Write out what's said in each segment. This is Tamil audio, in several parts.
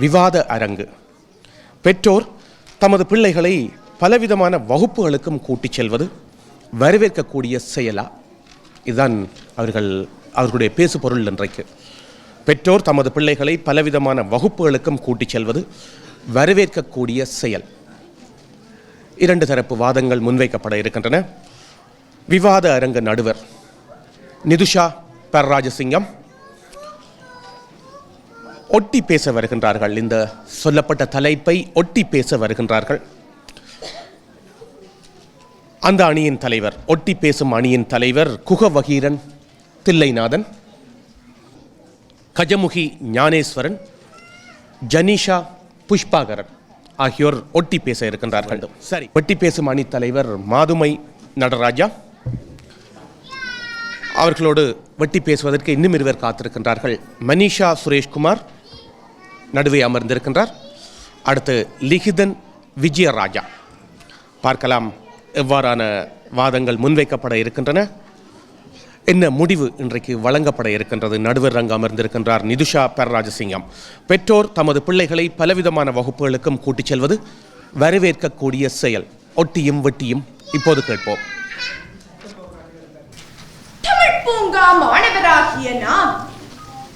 விவாத அரங்கு. பெற்றோர் தமது பிள்ளைகளை பலவிதமான வகுப்புகளுக்கும் கூட்டிச் செல்வது வரவேற்கக்கூடிய செயலா? இதுதான் அவர்களுடைய பேசு பொருள் இன்றைக்கு. பெற்றோர் தமது பிள்ளைகளை பலவிதமான வகுப்புகளுக்கும் கூட்டிச் செல்வது வரவேற்கக்கூடிய செயல். 2 தரப்பு வாதங்கள் முன்வைக்கப்பட இருக்கின்றன. விவாத அரங்கு நடுவர் நிதுஷா பரராஜசிங்கம் ஒட்டி பேச வருகின்றார்கள். இந்த சொல்லப்பட்ட தலைப்பை ஒட்டி பேச வருகின்றார்கள். அந்த அணியின் தலைவர், ஒட்டி பேசும் அணியின் தலைவர் குகவகீரன் தில்லைநாதன், கஜமுகி ஞானேஸ்வரன், ஜனீஷா புஷ்பாகரன் ஆகியோர் ஒட்டி பேச இருக்கின்றார்கள். சரி, ஒட்டி பேசும் அணி தலைவர் மாதுமை நடராஜா அவர்களோடு வெட்டி பேசுவதற்கு இன்னும் 2 பேர் காத்திருக்கின்றார்கள். மனிஷா சுரேஷ்குமார் நடுவே அமர்ந்திருக்கின்றார். அடுத்து லிகிதன் விஜயராஜா. பார்க்கலாம் எவ்வாறான வாதங்கள் முன்வைக்கப்பட இருக்கின்றன, என்ன முடிவு இன்றைக்கு வழங்கப்பட இருக்கின்றது. நடுவர் ரங்கு அமர்ந்திருக்கின்றார் நிதுஷா பரராஜசிங்கம். பெற்றோர் தமது பிள்ளைகளை பலவிதமான வகுப்புகளுக்கும் கூட்டிச் செல்வது வரவேற்கக்கூடிய செயல். ஒட்டியும் வெட்டியும் இப்போது கேட்போம். தமிழ் பூங்கா மாணவராகிய நாம்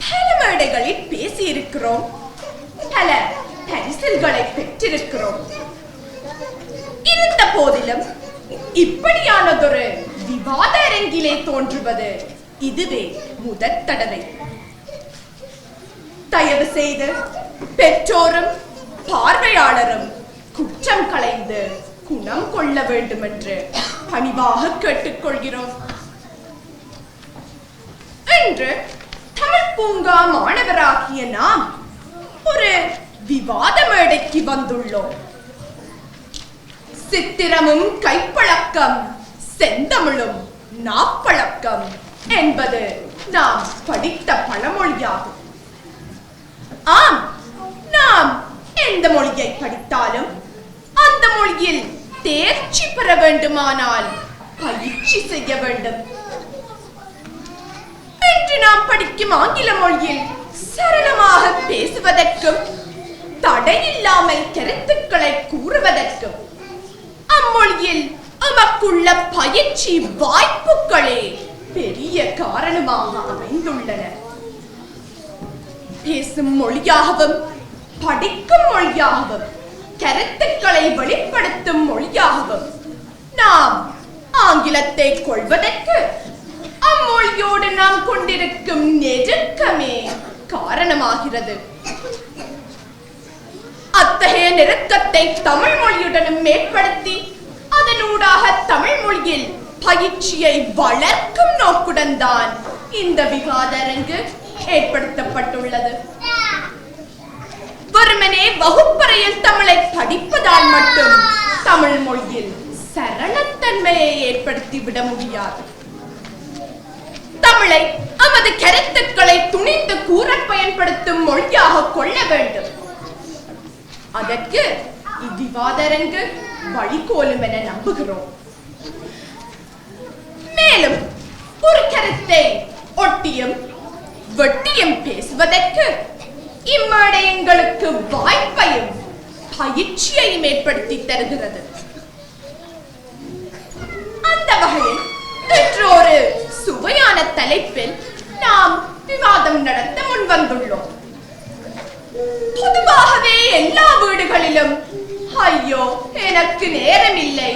பல மேடைகளில் பேசியிருக்கிறோம், பல பரிசில்களை பெற்றிருக்கிறோம். இருந்த போதிலும் இப்படியானதொரு விவாத அரங்கிலே தோன்றுவது இதுவே முதற் தடவை. தயவு செய்து பெற்றோரும் பார்வையாளரும் குற்றம் களைந்து குணம் கொள்ள வேண்டும் என்று பணிவாக கேட்டுக்கொள்கிறோம். இன்று தமிழ் பூங்கா மாணவராகிய நாம் ஒரு விவாத மேடைக்கு வந்துள்ளோம். சித்திரமும் கைப்பழக்கம், செந்தமிழும் நாப்பழக்கம் என்பது நாம் படித்த பழமொழியாகும். ஆம், நாம் எந்த மொழியை படித்தாலும் அந்த மொழியில் தேர்ச்சி பெற வேண்டுமானால் பயிற்சி செய்ய வேண்டும். இன்று நாம் படிக்கும் ஆங்கில மொழியில் சரளமாக பேசுவதற்கும் தடையில்லாமல் கருத்துக்களை கூறுவதற்கும் அம்மொழியில் நமக்குள்ள பயிற்சி வாய்ப்புகளே பெரிய காரணமாக அமைந்துள்ளன. பேசும் மொழியாகவும் படிக்கும் மொழியாகவும் கருத்துக்களை வெளிப்படுத்தும் மொழியாகவும் நாம் ஆங்கிலத்தை கொள்வதற்கு அம்மொழியோடு நாம் கொண்டிருக்கும் நெருக்கமே காரணமாகிறது. அத்தகைய நெருக்கத்தை தமிழ் மொழியுடனும் மேற்படுத்தி அதனூடாக தமிழ் மொழியில் பயிற்சியை வளர்க்கும் நோக்குடன் தான் இந்த விவாத அரங்கு ஏற்படுத்தப்பட்டுள்ளது. வெறுமனே வகுப்பறையில் தமிழை படிப்பதால் மட்டும் தமிழ் மொழியில் சரளத்தன்மையை ஏற்படுத்தி விட முடியாது. தமிழை நமது கருத்துக்களை துணிந்து கூற பயன்படுத்தும் மொழியாக கொள்ள வேண்டும். அதற்கு இவ்விவாத அரங்கு வழிகோலும் என நம்புகிறோம். மேலும் ஒரு கருத்தை ஒட்டியும் வெட்டியும் பேசுவதற்கு இம்மேடை எங்களுக்கு வாய்ப்பையும் பயிற்சியையும் ஏற்படுத்தி தருகிறது. அந்த வகையில் இன்று ஒரு சுவையான தலைப்பில் நாம் விவாதம் நடத்த முன்வந்துள்ளோம். பொதுவாகவே எல்லா வீடுகளிலும் ஐயோ எனக்கு நேரம் இல்லை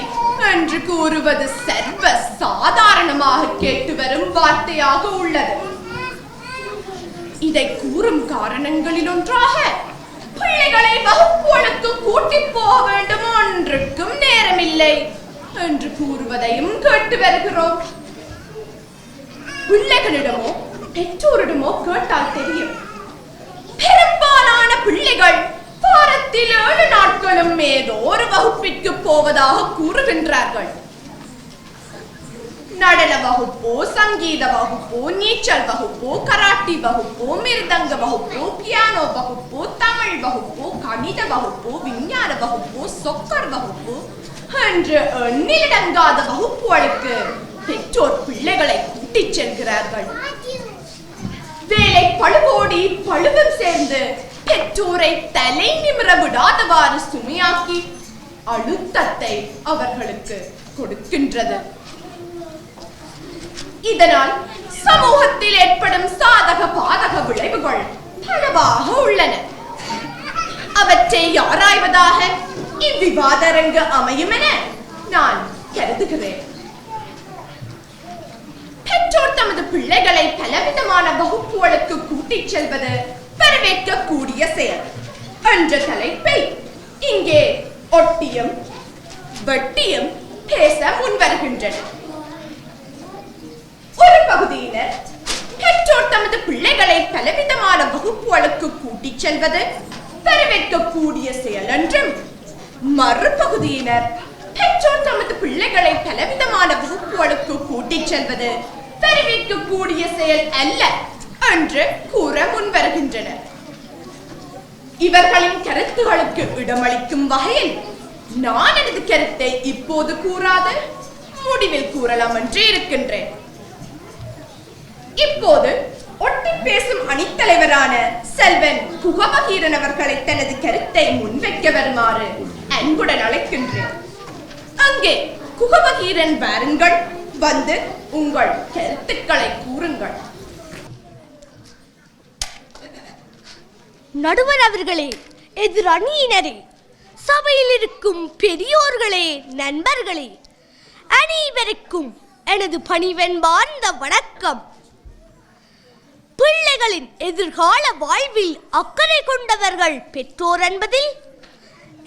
என்று கூறுவது சர்வ சாதாரணமாக கேட்டு வரும் வார்த்தையாக உள்ளது. இதை கூறும் காரணங்களில் ஒன்றாக பிள்ளைகளை வகுப்புகளுக்கு கூட்டி போக வேண்டும், ஒன்றுக்கும் நேரமில்லை என்று கூறுவதையும் கேட்டு வருகிறோம். பிள்ளைகளிடமோ பெற்றோரிடமோ கேட்டால் தெரியும், பெரும்பாலான பிள்ளைகள் வாரத்தில் 7 நாட்களும் ஏதோ ஒரு வகுப்பிற்கு போவதாக கூறுகின்றார்கள். நடன வகுப்போ, சங்கீத வகுப்போ, நீச்சல் வகுப்போ, கராட்டி வகுப்போ, மிருதங்க வகுப்போ, பியானோ வகுப்போ, தமிழ் வகுப்போ, கணித வகுப்போ, விஞ்ஞான வகுப்போ, சொக்கர் வகுப்போ என்று எண்ணிலடங்காத வகுப்புகளுக்கு பெற்றோர் பிள்ளைகளை கூட்டிச் செல்கிறார்கள். வேலை பழுவோடி பழுவும் சேர்ந்து பெற்றோரை தலை நிமிர விடாதவாறு சுமையாக்கி அழுத்தத்தை அவர்களுக்கு கொடுக்கின்றது. இதனால் சமூகத்தில் ஏற்படும் சாதக பாதக விளைவுகள் பலவாக உள்ளன. அவற்றை ஆராய்வதாக இவ்விவாதரங்கு அமையும் என நான் கருதுகிறேன். பெற்றோர் தமது பிள்ளைகளை பலவிதமான வகுப்புகளுக்கு கூட்டிச் செல்வது வரவேற்கக்கூடிய செயல் என்ற தலைப்பை இங்கே ஒட்டியும் வெட்டியும் பேச முன்வருகின்றனர். ஒரு பகுதியினர் பெற்றோர் தமது பிள்ளைகளை பலவிதமான வகுப்புகளுக்கு கூட்டிச் செல்வது வரவேற்கக்கூடிய செயல் என்றும், மறுபகுதியினர் பெற்றோர் தமது பிள்ளைகளை பலவிதமான வகுப்புகளுக்கு கூட்டிச் செல்வது வரவேற்கக்கூடிய செயல் அல்ல என்று கூற முன்வருகின்றனர். இவர்களின் கருத்துகளுக்கு இடமளிக்கும் வகையில் நான் எனது கருத்தை இப்போது கூறாது முடிவில் கூறலாம் என்று இருக்கின்றேன். இப்போது ஒட்டி பேசும் அணித்தலைவரான செல்வன் குகபகீரன் அவர்களை தனது கருத்தை முன்வைக்க வருமாறு அன்புடன் அழைக்கின்றேன். அங்கே குகபகீரன் வாருங்கள், வந்து உங்கள் கருத்துக்களை கூறுங்கள். நடுவர் அவர்களே, எதிரணியினரே, சபையில் இருக்கும் பெரியோர்களே, நண்பர்களே, அனைவருக்கும் எனது பணிவென்பார்ந்த வணக்கம். பிள்ளைகளின் எதிர்கால வாழ்வில் அக்கறை கொண்டவர்கள் பெற்றோர் என்பதில்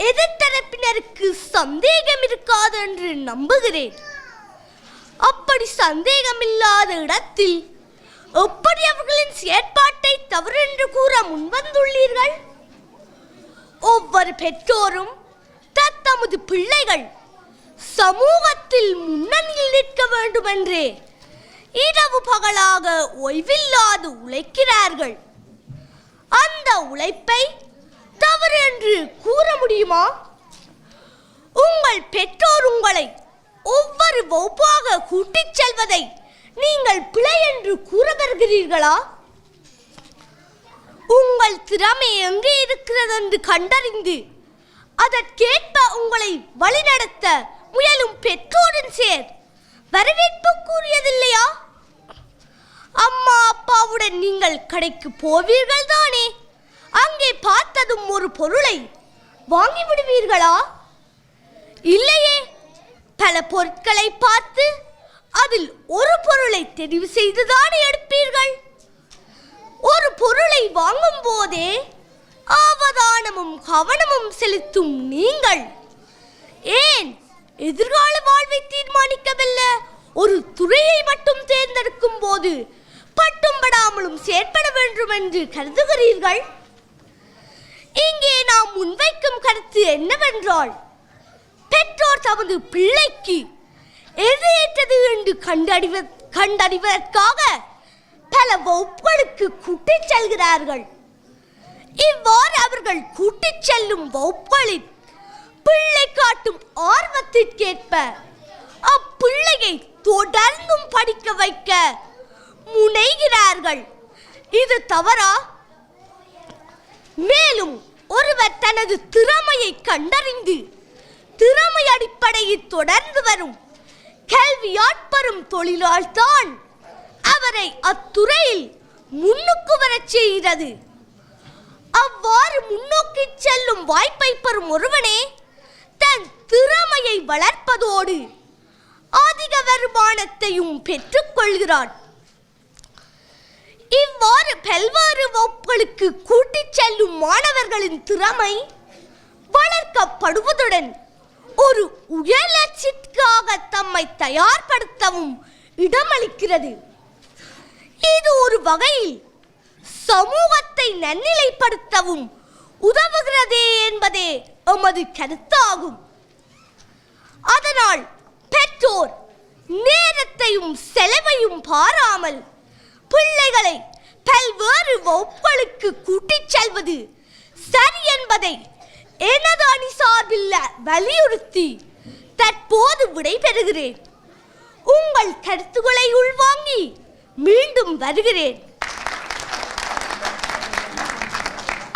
எதிர்த்தரப்பினருக்கு சந்தேகம் இருக்காது என்று நம்புகிறேன். அப்படி சந்தேகமில்லாத இடத்தில் எப்படி அவர்களின் செயற்பாட்டை தவறு என்று கூற முன்வந்துள்ளீர்கள்? ஒவ்வொரு பெற்றோரும் தத்தமது பிள்ளைகள் சமூகத்தில் முன்னணியில் நிற்க வேண்டும் என்றே இரவு பகலாக ஓய்வில்லாது உழைக்கிறார்கள். அந்த உழைப்பை தவறு என்று கூற முடியுமா? உங்கள் பெற்றோர் உங்களை ஒவ்வொரு வகுப்பாக கூட்டிச் செல்வதை நீங்கள் பிழை என்று கூற வருகிறீர்களா? உங்கள் திறமை எங்கே இருக்கிறது என்று கண்டறிந்து அதற்கேற்ப உங்களை வழிநடத்த முயலும் பெற்றோரின் சேர் வரவேற்புக்குரியதில்லையா? அம்மா அப்பாவுடன் நீங்கள் கடைக்கு போவீர்கள் தானே? அங்கே பார்த்ததும் ஒரு பொருளை வாங்கி விடுவீர்களா? இல்லையே, பல பொருட்களை பார்த்து அதில் ஒரு பொருளை தெரிவு செய்துதான் எடுப்பீர்கள். ஒரு பொருளை வாங்கும் போதே அவதானமும் கவனமும் செலுத்தும் நீங்கள் ஏன் எதிர்கால வாழ்வை தீர்மானிக்கவல்ல ஒரு துறையை மட்டும் தேர்ந்தெடுக்கும் போது பட்டும் படாமலும் செயற்பட வேண்டும் என்று கருதுகிறீர்கள்? இங்கே நாம் முன்வைக்கும் கருத்து என்னவென்றால், பெற்றோர் தமது பிள்ளைக்கு எது ஏற்றது என்று கண்டறிவதற்காக பல வகுப்புகளுக்கு கூட்டிச் செல்கிறார்கள். இவ்வாறு அவர்கள் கூட்டிச் செல்லும் வகுப்புகளில் பிள்ளை காட்டும் ஆர்வத்திற்கேற்ப அப்பிள்ளையை தொடர்ந்தும் படிக்க வைக்க முனைகிறார்கள். இது தவறா? மேலும் ஒருவர் தனது திறமையை கண்டறிந்து திறமை அடிப்படையில் தொடர்ந்து வரும் கல்வியாட்பெறும் தொழிலால் தான் அவரை அத்துறையில் முன்னுக்கு வரச் செய்கிறது. அவ்வாறு முன்னோக்கி செல்லும் வாய்ப்பை பெறும் ஒருவனே தன் திறமையை வளர்ப்பதோடு அதிக வருமானத்தையும் பெற்றுக்கொள்கிறான். இவ்வாறு பல்வேறு வகுப்புகளுக்கு கூட்டிச் செல்லும் மாணவர்களின் திறமை வளர்க்கப்படுவதுடன் ஒரு உயர் லட்சியத்திற்காக தம்மை தயார்படுத்தவும் இடமளிக்கிறது. இது ஒரு வகையில் சமூகத்தை நன்னிலைப்படுத்தவும் உதவுகிறதே என்பதே எமது கருத்தாகும். அதனால் பெற்றோர் நேரத்தையும் செலவையும் பாராமல் பிள்ளைகளை பல்வேறு வகுப்புகளுக்கு கூட்டிச் செல்வது சரி என்பதை எனது அணி சார்பில் வலியுறுத்தி தற்போது விடைபெறுகிறேன். உங்கள் கருத்துக்களை உள்வாங்கி மீண்டும் வருகிறேன்.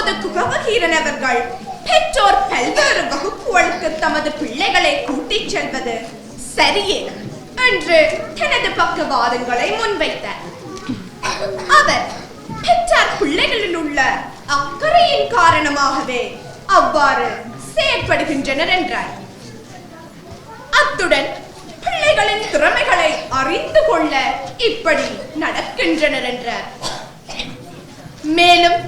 அப்போது குகவஹீரன் அவர்கள் பெற்றோர் பல்வேறு வகுப்புகளுக்கு தமது பிள்ளைகளை கூட்டிச் செல்வது சரியே என்று தனது பக்கவாதங்களை முன்வைத்தார். அவர் பெற்றார் பிள்ளைகளில் உள்ள அக்கறையின் காரணமாகவே அவ்வாறு செயற்படுகின்றனர் என்றார். அத்துடன் பிள்ளைகளின் திறமைகளை அறிந்து கொள்ள இப்படி நடக்கின்றனர் என்றார். மேலும்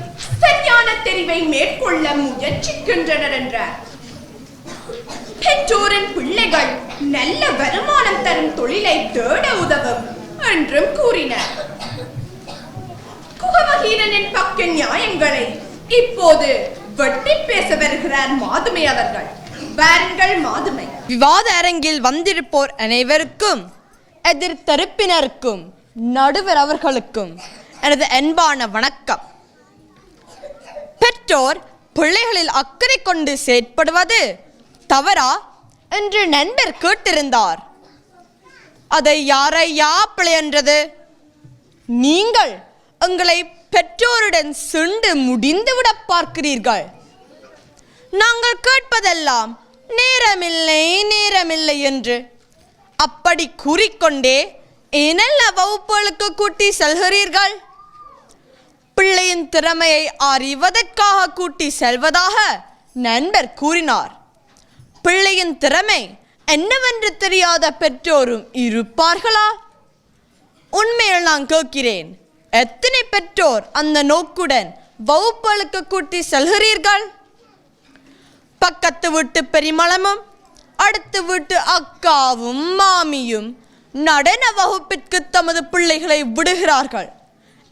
சரியான தெரிவை மேற்கொள்ள முயற்சிக்கின்றனர் என்றார். பெற்றோரின் பிள்ளைகள் நல்ல வருமானம் தரும் தொழிலை தேட உதவும் என்றும் கூறினார். குகவஹீரனின் பக்க நியாயங்களை இப்போது வெட்டி பேச வருகிறார் மாதுமை அவர்கள். வாருங்கள் மாதுமை. விவாத அரங்கில் வந்திருப்போர் அனைவருக்கும், எதிர் தரப்பினருக்கும், நடுவர் அவர்களுக்கும் எனது அன்பான வணக்கம். பெற்றோர் பிள்ளைகளில் அக்கறை கொண்டு செயற்படுவது தவறா என்று நண்பர் கேட்டிருந்தார். அதை யாரையா பிழை என்றது? நீங்கள் உங்களை பெற்றோருடன் சென்று முடிந்துவிட பார்க்கிறீர்கள். நாங்கள் கேட்பதெல்லாம் நேரமில்லை நேரமில்லை என்று. அப்படி கூறிக்கொண்டே என்னென்ன வகுப்புகளுக்கு கூட்டி செல்கிறீர்கள்? பிள்ளையின் திறமையை அறிவதற்காக கூட்டி செல்வதாக நண்பர் கூறினார். பிள்ளையின் திறமை என்னவென்று தெரியாத பெற்றோரும் இருப்பார்களா? உண்மையில் நான் கேட்கிறேன், எத்தனை பெற்றோர் அந்த நோக்குடன் வகுப்புகளுக்கு கூட்டி செல்கிறீர்கள்? பக்கத்து வீட்டு பெரிமளமும் அடுத்த வீட்டு அக்காவும் மாமியும் நடன வகுப்பிற்கு தமது பிள்ளைகளை விடுகிறார்கள்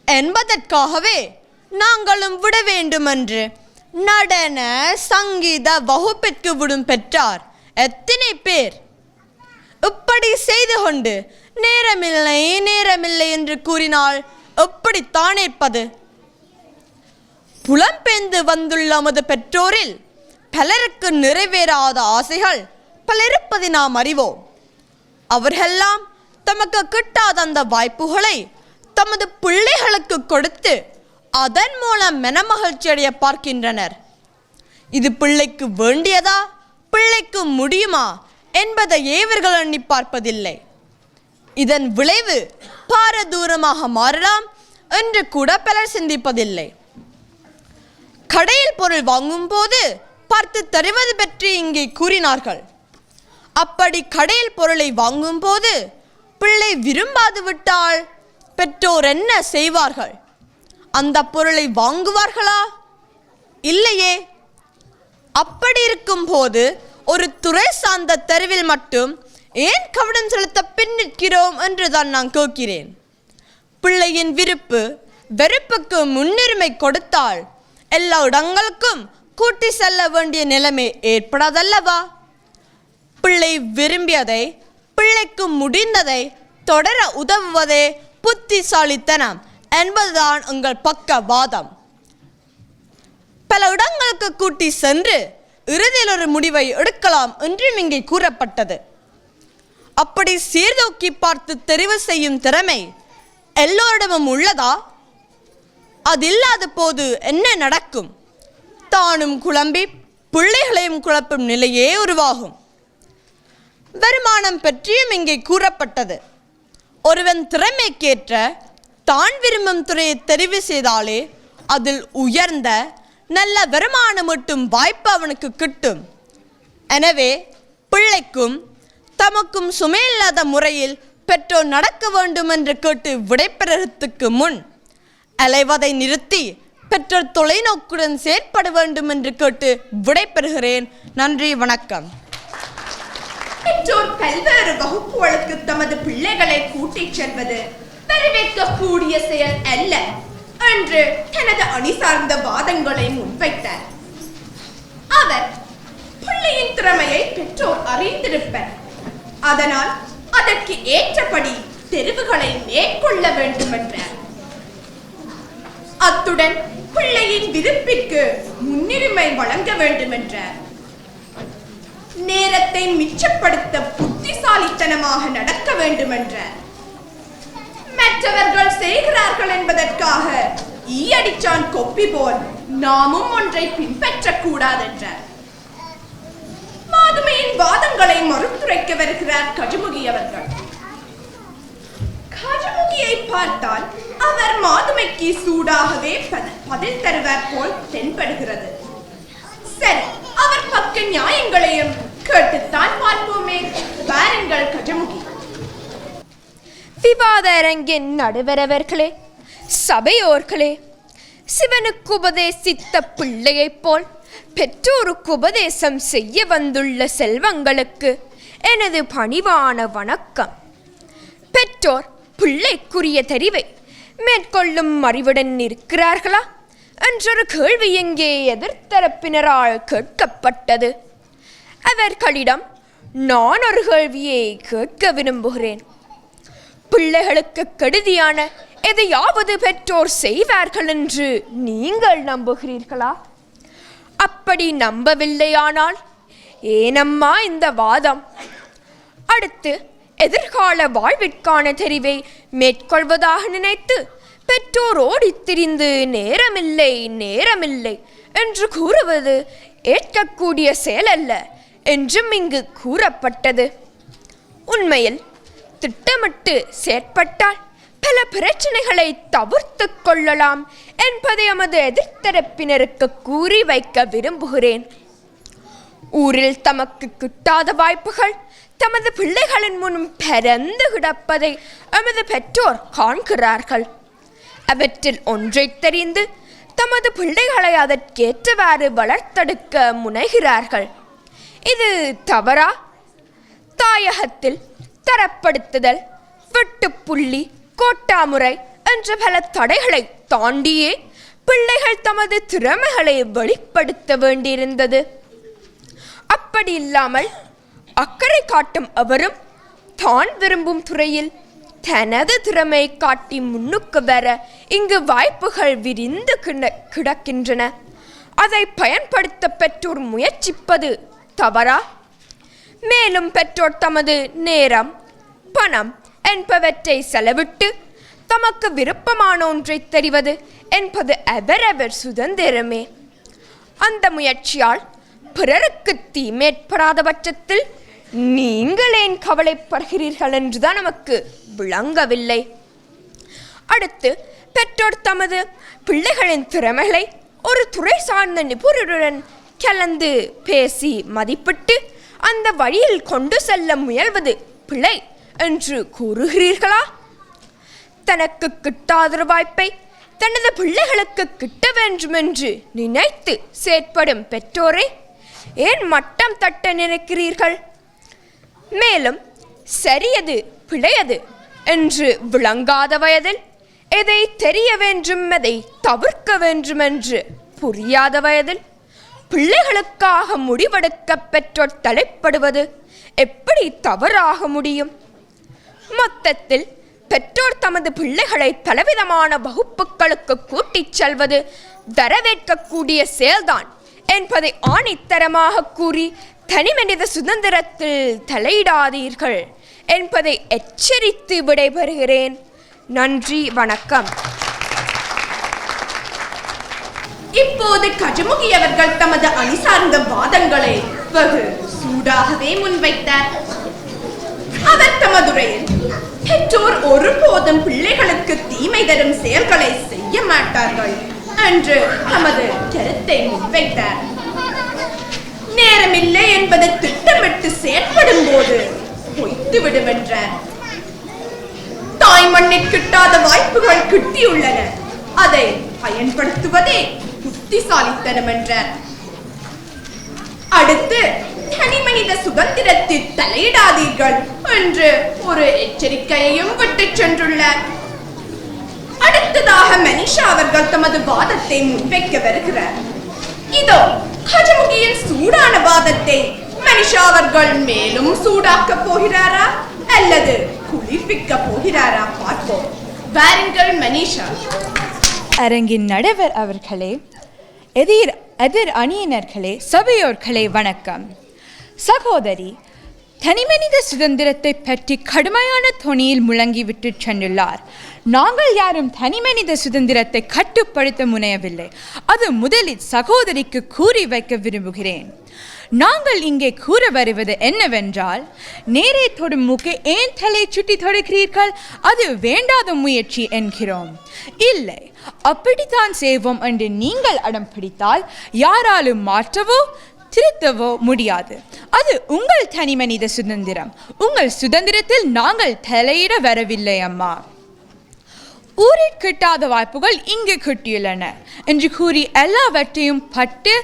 என்பதற்காகவே நாங்களும் விட வேண்டும் என்று நடன சங்கீத வகுப்பிற்கு விடும் பெற்றார் எத்தனை பேர்? இப்படி செய்து கொண்டு நேரமில்லை நேரமில்லை என்று கூறினால் எப்படித்தான் இருப்பது? புலம்பெயர்ந்து வந்துள்ள நமது பெற்றோரில் பலருக்கு நிறைவேறாத ஆசைகள் பலருப்பதை நாம் அறிவோம். அவர்களெல்லாம் தமக்கு கிட்டாத அந்த வாய்ப்புகளை தமது பிள்ளைகளுக்கு கொடுத்து அதன் மூலம் மனமகிழ்ச்சி அடைய பார்க்கின்றனர். இது பிள்ளைக்கு வேண்டியதா, பிள்ளைக்கு முடியுமா என்பதை இவர்கள் எண்ணி பார்ப்பதில்லை. இதன் விளைவு பாரதூரமாக மாறலாம் என்று கூட பலர் சிந்திப்பதில்லை. கடையில் பொருள் வாங்கும் போது பார்த்து தருவது பற்றி இங்கே கூறினார்கள். அப்படி கடையில் பொருளை வாங்கும் போது பிள்ளை விரும்பாது விட்டால் பெற்றோர் என்ன செய்வார்கள்? அந்த பொருளை வாங்குவார்களா? இல்லையே. அப்படி இருக்கும் போது ஒரு துறை சார்ந்த தெருவில் மட்டும் ஏன் கவனம் செலுத்த பின்னிற்கிறோம் என்றுதான் நான் கேட்கிறேன். பிள்ளையின் விருப்பு வெறுப்புக்கு முன்னுரிமை கொடுத்தால் எல்லா இடங்களுக்கும் கூட்டி செல்ல வேண்டிய நிலைமை ஏற்படாதல்லவா? பிள்ளை விரும்பியதை, பிள்ளைக்கு முடிந்ததை தொடர உதவுவதே புத்திசாலித்தனம் என்பதுதான் உங்கள் பக்க வாதம். பல இடங்களுக்கு கூட்டி சென்று இறுதியில் ஒரு முடிவை எடுக்கலாம் என்றும் இங்கே கூறப்பட்டது. அப்படி சீர்தூக்கி பார்த்து தெரிவு செய்யும் திறமை எல்லோரிடமும் உள்ளதா? அது இல்லாத போது என்ன நடக்கும்? தானும் குழம்பி பிள்ளைகளையும் குழப்பும் நிலையே உருவாகும். வருமானம் பற்றியும் இங்கே கூறப்பட்டது. ஒருவன் திறமைக்கேற்ற தான் விரும்பும் துறையை தெரிவு செய்தாலே அதில் உயர்ந்த நல்ல வருமானம் மட்டும் வாய்ப்பு அவனுக்கு கிட்டும். எனவே பிள்ளைக்கும் தமக்கும் சுமையில்லாத முறையில் பெற்றோர் நடக்க வேண்டும் என்று கேட்டு விடைபெறுவதற்கு முன் அலைவதை நிறுத்தி பெற்றோர் தொலைநோக்குடன் செயற்பட வேண்டும் என்று கேட்டு விடைபெறுகிறேன். நன்றி, வணக்கம். பெற்றோர் பல்வேறு வகுப்புகளுக்கு தமது பிள்ளைகளை கூட்டிச் செல்வது வரவேற்கக்கூடிய செயல் அல்ல என்று தனது அணி சார்ந்த வாதங்களை முன்வைத்தார். அவர் பிள்ளையின் திறமையை பெற்றோர் அறிந்திருப்பர். அதனால் அதற்கு ஏற்றபடி தெரிவுகளை மேற்கொள்ள வேண்டும் என்றார். அத்துடன் பிள்ளையின் விருப்பிற்கு முன்னுரிமை வழங்க வேண்டும் என்றார். நேரத்தை மிச்சப்படுத்த புத்திசாலித்தனமாக நடக்க வேண்டும் என்றார். மற்றவர்கள் செய்கிறார்கள் என்பதற்காக ஈயடிச்சான் கொப்பி போல் நாமும் ஒன்றை பின்பற்றக் கூடாதென்றார். மாதுமையின் வாதங்களை மறுத்துரைக்க வருகிறார் கஜமுகி அவர்கள். கஜமுகியை பார்த்தால் அவர் மாதுமைக்கு சூடாகவே பதில் தருவார் போல் தென்படுகிறது. சரி, அவர் பக்க நியாயங்களையும் கேட்டுத்தான் பார்ப்போமே. வாருங்கள் கஜமுகி. விவாத அரங்கின் நடுவரவர்களே, சபையோர்களே, சிவனுக்கு உபதேசித்த பிள்ளையைப் போல் பெற்றோருக்கு உபதேசம் செய்ய வந்துள்ள செல்வங்களுக்கு எனது பணிவான வணக்கம். பெற்றோர் பிள்ளைக்குரிய தெரிவை மேற்கொள்ளும் அறிவுடன் இருக்கிறார்களா என்றொரு கேள்வி எங்கே எதிர்த்தரப்பினரால் கேட்கப்பட்டது. அவர்களிடம் நான் ஒரு கேள்வியை கேட்க விரும்புகிறேன். பிள்ளைகளுக்கு கெடுதியான எதையாவது பெற்றோர் செய்வார்கள் என்று நீங்கள் நம்புகிறீர்களா? அப்படி நம்பவில்லையானால் ஏனம்மா இந்த வாதம்? அடுத்து, எதிர்கால வாழ்விற்கான தெரிவை மேற்கொள்வதாக நினைத்து பெற்றோர் ஓடித் திரிந்து நேரமில்லை நேரமில்லை என்று கூறுவது ஏற்கக்கூடிய செயலல்ல என்றும் இங்கு கூறப்பட்டது. உண்மையில் திட்டமிட்டு செயற்பட்டால் பல பிரச்சனைகளை தவிர்த்து கொள்ளலாம் என்பதை எமது எதிர்த்தரப்பினருக்கு கூறி வைக்க விரும்புகிறேன். ஊரில் தமக்கு கிட்டாத வாய்ப்புகள் தமது பிள்ளைகளின் முன் பரந்து கிடப்பதை எமது பெற்றோர் காண்கிறார்கள். அவற்றில் ஒன்றை தெரிந்து தமது பிள்ளைகளை அதற்கேற்றவாறு வளர்த்தெடுக்க முனைகிறார்கள். இது தவறா? தாயகத்தில் தரப்படுத்துதல், வெட்டுப்புள்ளி, கோட்டாமுறை என்ற பல தடைகளை தாண்டியே பிள்ளைகள் தமது திறமைகளை வெளிப்படுத்த வேண்டியிருந்தது. அப்படி இல்லாமல் அக்கறை காட்டும் அவரும் தான் விரும்பும் துறையில் தனது திறமை காட்டி முன்னுக்கு வர இங்கு வாய்ப்புகள் விரிந்து கிடக்கின்றன. அதை பயன்படுத்த பெற்றோர் முயற்சிப்பது தவறா? மேலும் பெற்றோர் தமது நேரம், பணம் என்பவற்றை செலவிட்டு தமக்கு விருப்பமான ஒன்றை தெரிவது என்பது அவரவர் சுதந்திரமே. அந்த முயற்சியால் பிறருக்கு தீமேற்படாத பட்சத்தில் நீங்கள் ஏன் கவலைப்படுகிறீர்கள் என்றுதான் நமக்கு விளங்கவில்லை. அடுத்து, பெற்றோர் தமது பிள்ளைகளின் திறமைகளை ஒரு துறை சார்ந்த நிபுணருடன் கலந்து பேசி மதிப்பிட்டு அந்த வழியில் கொண்டு செல்ல முயல்வது பிழை என்று கூறுகிறீர்களா? தனக்கு கிட்டாத வாய்ப்பை தனது பிள்ளைகளுக்கு கிட்ட வேண்டும் என்று நினைத்து செயற்படும் பெற்றோரை ஏன் மட்டம் தட்ட நினைக்கிறீர்கள்? மேலும் சரியது பிழையது என்று விளங்காத வயதில் எதை தெரிய வேண்டும், எதை தவிர்க்க வேண்டும் என்று புரியாத வயதில் பிள்ளைகளுக்காக முடிவெடுக்க பெற்றோர் தலைப்படுவது எப்படி தவறாக முடியும்? மொத்தத்தில் பெற்றோர் தமது பிள்ளைகளை பலவிதமான வகுப்புகளுக்கு கூட்டிச் செல்வது வரவேற்கக்கூடிய செயல்தான் என்பதை ஆணித்தரமாக கூறி தனிமனித சுதந்திரத்தில் தலையிடாதீர்கள் என்பதை எச்சரித்து விடைபெறுகிறேன். நன்றி, வணக்கம். இப்போது கஜமுகி அவர்கள் தமது அணி சார்ந்த வாதங்களை வெகு சூடாகவே முன்வைத்தார். அவர் தமதுரையில் பெற்றோர் ஒருபோதும் பிள்ளைகளுக்கு தீமை தரும் செயல்களை செய்ய மாட்டார்கள் என்று தமது கருத்தை முன்வைத்தார். நேரமில்லை என்பதை திட்டமிட்டு செயற்படும் போது பொய்த்து விடுவென்றார். தாய் மண்ணில் கிட்டாத வாய்ப்புகள் கிட்டியுள்ளன, அதை பயன்படுத்துவதே புத்திசாலித்தனம் என்றார். அடுத்து, தனி மனித சுதந்திரத்தில் தலையிடாதீர்கள் என்று ஒரு எச்சரிக்கையையும் விட்டு சென்றுள்ளார். அடுத்ததாக மனிஷா அவர்கள் தமது வாதத்தை முன்வைக்க வருகிறார். இதோ கஜமுகியின் சூடான வாதத்தை மனிஷா அவர்கள் மேலும் சூடாக்க போகிறாரா அல்லது குளிர்விக்க போகிறாரா பார்ப்போம். வாருங்கள் மனிஷா. அரங்கின் நடுவர் அவர்களே, எதிர் அணியினர்களே, சபையோர்களே, வணக்கம். சகோதரி, தனிமனித சுதந்திரத்தை பற்றி கடுமையான தொனியில் முழங்கிவிட்டு சென்றுள்ளார். நாங்கள் யாரும் தனிமனித சுதந்திரத்தை கட்டுப்படுத்த முனையவில்லை. அது முதலில் சகோதரிக்கு கூறி வைக்க விரும்புகிறேன். நாங்கள் இங்கே கூற வருவது என்னவென்றால், நேரே தொடும் மூக்கை ஏன் தலை சுட்டி தொடுக்கிறீர்கள், அது வேண்டாத முயற்சி என்கிறோம். இல்லை, அப்படித்தான் செய்வோம் என்று நீங்கள் அடம் பிடித்தால் யாராலும் மாற்றவோ திருத்தவோ முடியாது. அது உங்கள் தனிமனித சுதந்திரம். உங்கள் சுதந்திரத்தில் நாங்கள் தலையிட வரவில்லை அம்மா. ஊரில் கிட்டாத வாய்ப்புகள் இங்கு கிட்டியுள்ளன என்று கூறி எல்லாவற்றையும் பட்டு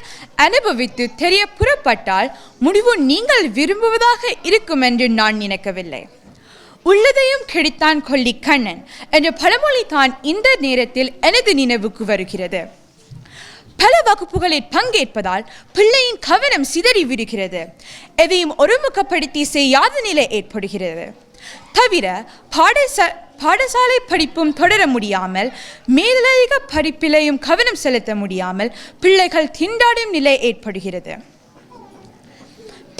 அனுபவித்து தெரிய புறப்பட்டால் முடிவு நீங்கள் விரும்புவதாக இருக்கும் என்று நான் நினைக்கவில்லை. உள்ளதையும் கிடைத்தான் கொல்லி கண்ணன் என்ற பழமொழி தான் இந்த நேரத்தில் எனது நினைவுக்கு வருகிறது. பல வகுப்புகளில் பங்கேற்பதால் பிள்ளையின் கவனம் சிதறி விடுகிறது. எதையும் ஒருமுகப்படுத்தி செய்யாத நிலை ஏற்படுகிறது. தவிர பாடசாலை படிப்பும் தொடர முடியாமல் மேலதிக படிப்பிலையும் கவனம் செலுத்த முடியாமல் பிள்ளைகள் திண்டாடும் நிலை ஏற்படுகிறது.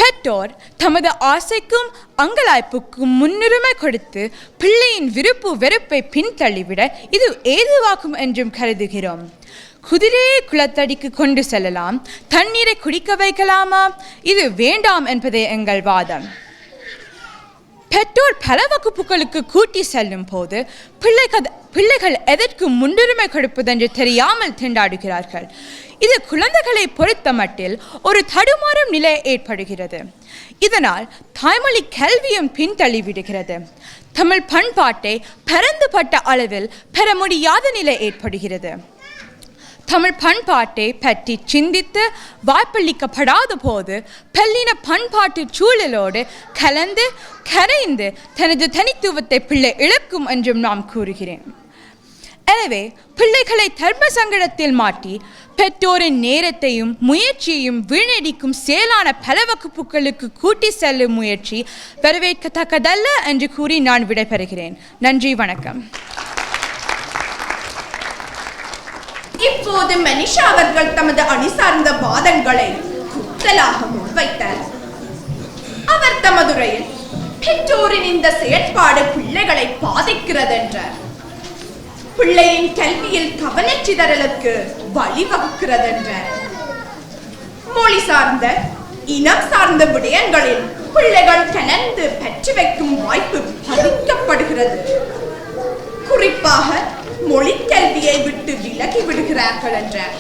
பெற்றோர் தமது ஆசைக்கும் அங்கலாய்ப்புக்கும் முன்னுரிமை கொடுத்து பிள்ளையின் விருப்பு வெறுப்பை பின்தள்ளிவிட இது ஏதுவாகும் என்றும் கருதுகிறோம். குதிரையை குளத்தடிக்கு கொண்டு செல்லலாம், தண்ணீரை குடிக்க வைக்கலாமா? இது வேண்டாம் என்பதே எங்கள் வாதம். பெற்றோர் பல வகுப்புகளுக்கு கூட்டி செல்லும் போது பிள்ளைகள் எதற்கு முன்னுரிமை கொடுப்பதென்று தெரியாமல் திண்டாடுகிறார்கள். இது குழந்தைகளை பொறுத்த மட்டில் ஒரு தடுமாறும் நிலை ஏற்படுகிறது. இதனால் தாய்மொழி கல்வியும் பின்தள்ளிவிடுகிறது. தமிழ் பண்பாட்டை பரந்துபட்ட அளவில் பெற முடியாத நிலை ஏற்படுகிறது. தமிழ் பண்பாட்டை பற்றி சிந்தித்து வாய்ப்பளிக்கப்படாத போது பல்லின பண்பாட்டு சூழலோடு கலந்து கரைந்து தனது தனித்துவத்தை பிள்ளை இழக்கும் என்றும் நாம் கூறுகிறேன். எனவே பிள்ளைகளை தர்ம சங்கடத்தில் மாட்டி பெற்றோரின் நேரத்தையும் முயற்சியையும் வீணடிக்கும் செயலான பல வகுப்புகளுக்கு கூட்டி செல்லும் முயற்சி வரவேற்கத்தக்கதல்ல என்று கூறி நான் விடைபெறுகிறேன். நன்றி, வணக்கம். இப்போது மனிஷா அவர்கள் தமது அணி சார்ந்த வாதங்களை குத்தலாக முன்வைத்தார். அவர் தமதுரையில் பெற்றோரின் இந்த செயற்பாடு பிள்ளைகளை பாதிக்கிறது என்றார். பிள்ளையின் கல்வியில் கவனச்சிதறலுக்கு வழிவகுக்கிறது என்றார். மொழி சார்ந்த இனம் சார்ந்த விடயங்களில் பிள்ளைகள் கலந்து பெற்று வைக்கும் வாய்ப்பு பறிக்கப்படுகிறது. குறிப்பாக மொழி கல்வியை விட்டு விலகி விடுகிறார்கள் என்றார்.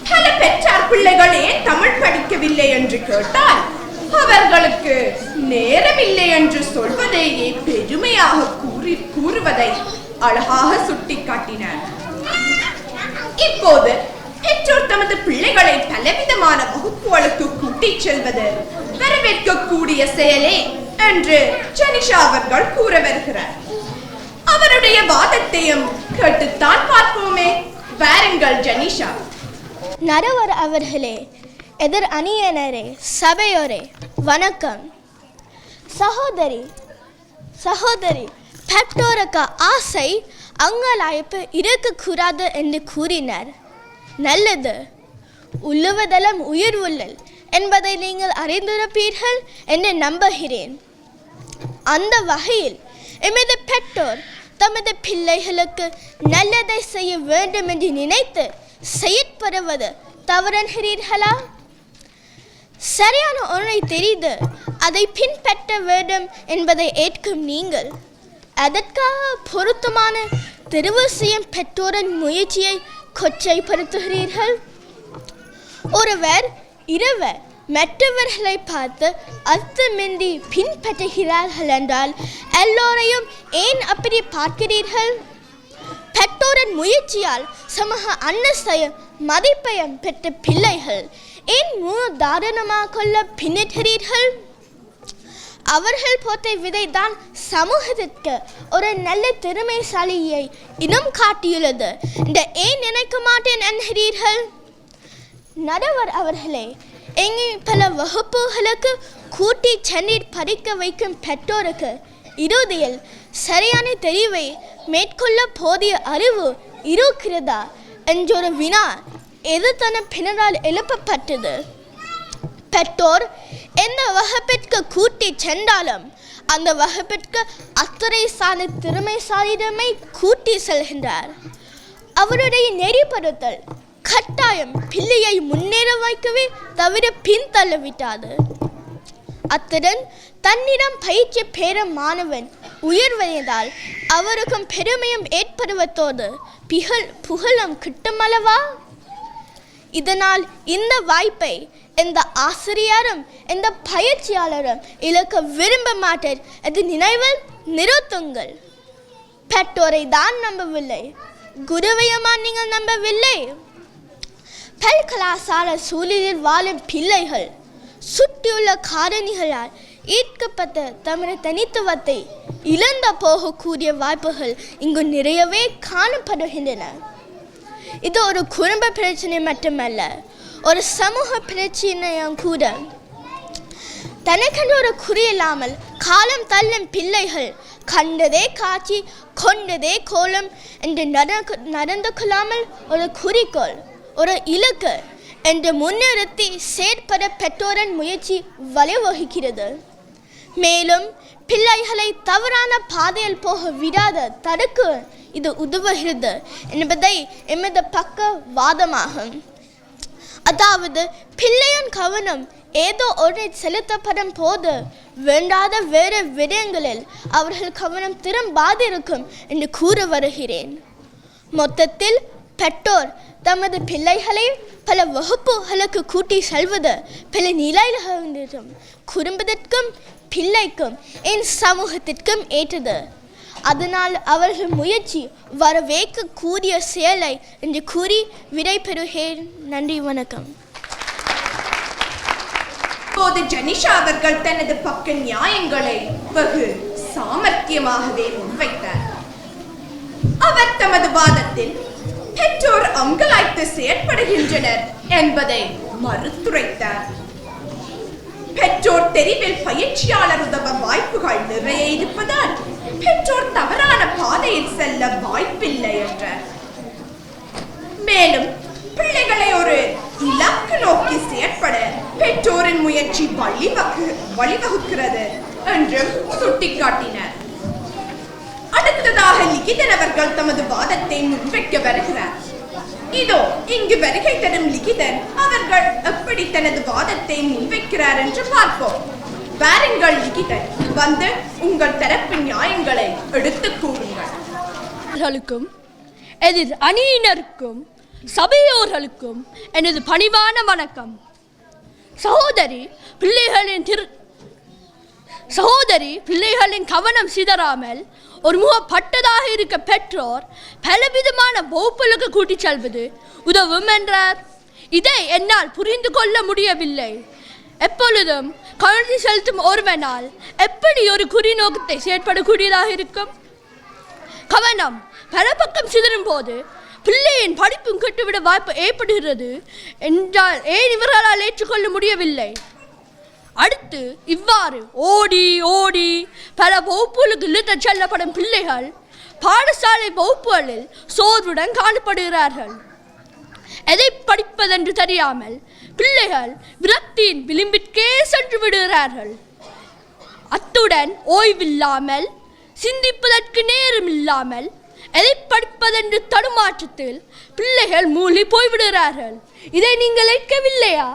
பல பெற்றார் பிள்ளைகள் ஏன் தமிழ் படிக்கவில்லை என்று கேட்டால் அவர்களுக்கு நேரமில்லை என்று சொல்வதையே பெருமையாக கூறுவதை அழகாக சுட்டிக்காட்டினார். இப்போது பெற்றோர் தமது பிள்ளைகளை பலவிதமான வகுப்புகளுக்கு கூட்டிச் செல்வது வரவேற்கக்கூடிய செயலே என்று ஜனிஷா அவர்கள் கூற வருகிறார். அவருடைய வாதத்தையும் கேட்டுத்தான் பார்ப்போமே. வாருங்கள் ஜனிஷா. நடுவர் அவர்களே, எதிர் அணியினரே, சபையோரே, வணக்கம். சகோதரி பெற்றோருக்கு ஆசை அங்கலாய்ப்பு இருக்கக்கூடாது என்று கூறினார். நல்லது. உள்ளுவதெல்லாம் உயிர் உள்ளல் என்பதை நீங்கள் அறிந்திருப்பீர்கள் என்று நம்புகிறேன். அந்த வகையில் எமது பெற்றோர் தமது பிள்ளைகளுக்கு நல்லதை செய்ய வேண்டும் என்று நினைத்து செயற்படுவது தவறுகிறீர்களா? சரியான ஒன்றை தெரிந்து அதை பின்பற்ற வேண்டும் என்பதை ஏற்கும் நீங்கள் அதற்காக பொருத்தமான தெரிவு செய்யும் பெற்றோரின் முயற்சியை கொச்சைப்படுத்துகிறீர்கள். ஒருவர் இருவர் மற்றவர்களை பார்த்து அர்த்தமின்றி பின்பற்றுகிறார்கள் என்றால் எல்லோரையும் ஏன் அப்படி பார்க்கிறீர்கள்? பெற்றோரின் முயற்சியால் சமூக அந்தஸ்தையும் மதிப்பையும் பெற்ற பிள்ளைகள் ஏன் தாரணமாக கொள்ள பின்னுகிறீர்கள்? அவர்கள் போட்ட விதைதான் சமூகத்திற்கு ஒரு நல்ல திறமைசாலியை இனம் காட்டியுள்ளது என்று ஏன் நினைக்க மாட்டேன் என்கிறீர்கள்? நடுவர் அவர்களே, எங்கே பல வகுப்புகளுக்கு கூட்டி சென்னீர் படிக்க வைக்கும் பெற்றோருக்கு இறுதியில் சரியான தெரிவை மேற்கொள்ள போதிய அறிவு இருக்கிறதா என்றொரு வினா எது தன பின்னரால் எழுப்பப்பட்டது. பெற்றோர் எந்த வகுப்பிற்கு கூட்டி சென்றாலும் அந்த வகுப்பிற்கு அக்கறை சார்ந்த திறமைசாலிடமை கூட்டி செல்கின்றார். அவருடைய நெறிப்படுத்தல் கட்டாயம் பிள்ளையை முன்னேற வைக்கவே தவிர பின்தள்ளவிட்டாது. அத்துடன் தன்னிடம் பயிற்சி பெறும் மாணவன் உயர்வடைந்தால் அவருக்கும் பெருமையும் ஏற்படுவதோடு புகழும் கிட்டுமளவா? இதனால் இந்த வாய்ப்பை எந்த ஆசிரியரும் எந்த பயிற்சியாளரும் இழக்க விரும்ப மாட்டார். அது நினைவில் நிறுத்துங்கள். பெற்றோரை தான் நம்பவில்லை, குருவையமா நீங்கள் நம்பவில்லை? பல்கலாசார சூழலில் வாழும் பிள்ளைகள் சுற்றியுள்ள காரணிகளால் ஈர்க்கப்பட்ட தமது தனித்துவத்தை இழந்த போகக்கூடிய வாய்ப்புகள் இங்கு நிறையவே காணப்படுகின்றன. இது ஒரு குடும்ப பிரச்சனை மட்டுமல்ல, ஒரு சமூக பிரச்சனையும் கூட. தனக்கென்று ஒரு குறியில்லாமல் காலம் தள்ளும் பிள்ளைகள் கண்டதே காட்சி கொண்டதே கோலம் என்று நடந்து கொள்ளாமல் ஒரு குறிக்கோள், ஒரு இலக்கு என்று முன்னிறுத்தி செயற்பட பெற்றோரின் முயற்சி வழிவகுக்கிறது. மேலும் பிள்ளைகளை தவறான பாதையில் போக விடாத தடுக்க இது உதவுகிறது என்பதை எமது பக்க வாதமாகும். அதாவது பிள்ளையின் கவனம் ஏதோ ஒன்றை செலுத்தப்படும் போது வேண்டாத வேறு விடயங்களில் அவர்கள் கவனம் திரும்பாதிருக்கும் என்று கூற வருகிறேன். மொத்தத்தில் பெற்றோர் தமது பிள்ளைகளை பல வகுப்புகளுக்கு கூட்டி செல்வது பல நிலைகளிலும் குடும்பத்திற்கும் பிள்ளைக்கும் என் சமூகத்திற்கும் ஏற்றது. அதனால் அவர்கள் முயற்சி வரவேற்க கூடிய செயலை என்று கூறி விடை பெறுகிறேன். நன்றி, வணக்கம். இப்போது ஜனிஷா அவர்கள் தனது பக்க நியாயங்களை வெகு சாமர்த்தியமாகவே முன்வைத்தார். அவர் தமது வாதத்தில் பெற்றோர் அங்கலாய்த்து செயற்படுகின்றனர் என்பதை மறுத்துரைத்தார். பெற்றோர் தெரிவில் பயிற்சியாளர் உதவ வாய்ப்புகள் நிறைய இருப்பதால் பெற்றோர் தவறான பாதையில் செல்ல வாய்ப்பில்லை என்றார். மேலும் பிள்ளைகளை ஒரு இலக்கு நோக்கி செயற்பட பெற்றோரின் முயற்சி வழிவகுக்கிறது என்றும் சுட்டிக்காட்டினார். அடுத்ததாக லிகிதன் அவர்கள் தமது வாதத்தை முன்வைக்க வருகிறார். இதோ இங்கு வருகை தரும் லிகிதன் அவர்கள் எப்படி தனது வாதத்தை முன்வைக்கிறார் என்று பார்ப்போம். வாருங்கள் லிகிதன், வந்து உங்கள் தரப்பு நியாயங்களை எடுத்து கூறுங்கள். எதிர் அணியினருக்கும் சபையோர்களுக்கும் எனது பணிவான வணக்கம். சகோதரி பிள்ளைகளின் கவனம் சிதறாமல் ஒருமுகப்பட்டதாக இருக்க பெற்றோர் பலவிதமான வகுப்புகளுக்கு கூட்டிச் செல்வது உதவும் என்றார். இதை என்னால் புரிந்து கொள்ள முடியவில்லை. எப்பொழுதும் கவனத்தை செலுத்தும் ஒருவனால் எப்படி ஒரு குறிநோக்கத்தை செயற்படக்கூடியதாக இருக்கும்? கவனம் பல பக்கம் சிதறும் போது பிள்ளையின் படிப்பும் கெட்டுவிட வாய்ப்பு ஏற்படுகிறது என்றால் ஏன் இவர்களால் ஏற்றுக்கொள்ள முடியவில்லை? அடுத்து இவ்வாறு ஓடி ஓடி பல வகுப்புகளுக்கு இழுத்துச் செல்லப்படும் பிள்ளைகள் பாடசாலை வகுப்புகளில் சோர்வுடன் காணப்படுகிறார்கள். எதை படிப்பதென்று தெரியாமல் பிள்ளைகள் விரக்தியின் விளிம்பிற்கே சென்று விடுகிறார்கள். அத்துடன் ஓய்வில்லாமல், சிந்திப்பதற்கு நேரம் இல்லாமல், எதை படிப்பதென்று தடுமாற்றத்தில் பிள்ளைகள் மூழ்கி போய்விடுகிறார்கள். இதை நீங்கள் ஏற்கவில்லையா?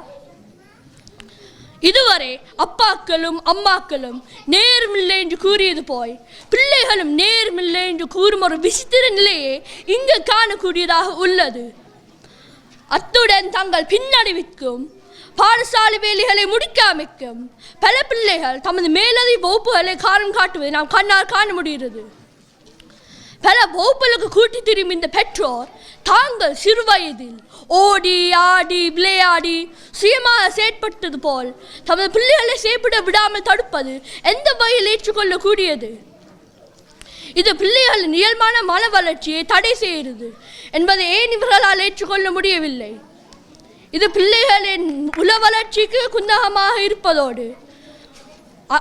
இதுவரை அப்பாக்களும் அம்மாக்களும் நேர்மில்லை என்று கூறியது போய் பிள்ளைகளும் நேர்மில்லை என்று கூறும் ஒரு விசித்திர நிலையை இங்கு காணக்கூடியதாக உள்ளது. அத்துடன் தங்கள் பின்னடைவிற்கும் பாடசாலை வேலைகளை முடிக்காமைக்கும் பல பிள்ளைகள் தமது மேலதிக வகுப்புகளை காரணம் காட்டுவதை நாம் கண்ணால் காண முடிகிறது. பல வகுப்புகளுக்கு கூட்டி திரும்பி இந்த பெற்றோர் தாங்கள் சிறு வயதில் ஓடி ஆடி விளையாடி சுயமாக செயற்பட்டது போல் தமது பிள்ளைகளை செயற்பட விடாமல் தடுப்பது எந்த வகையில் ஏற்றுக்கொள்ளக்கூடியது? இது பிள்ளைகளின் இயல்பான மன வளர்ச்சியை தடை செய்கிறது என்பதை ஏன் இவர்களால் ஏற்றுக்கொள்ள முடியவில்லை? இது பிள்ளைகளின் உள வளர்ச்சிக்கு குந்தகமாக இருப்பதோடு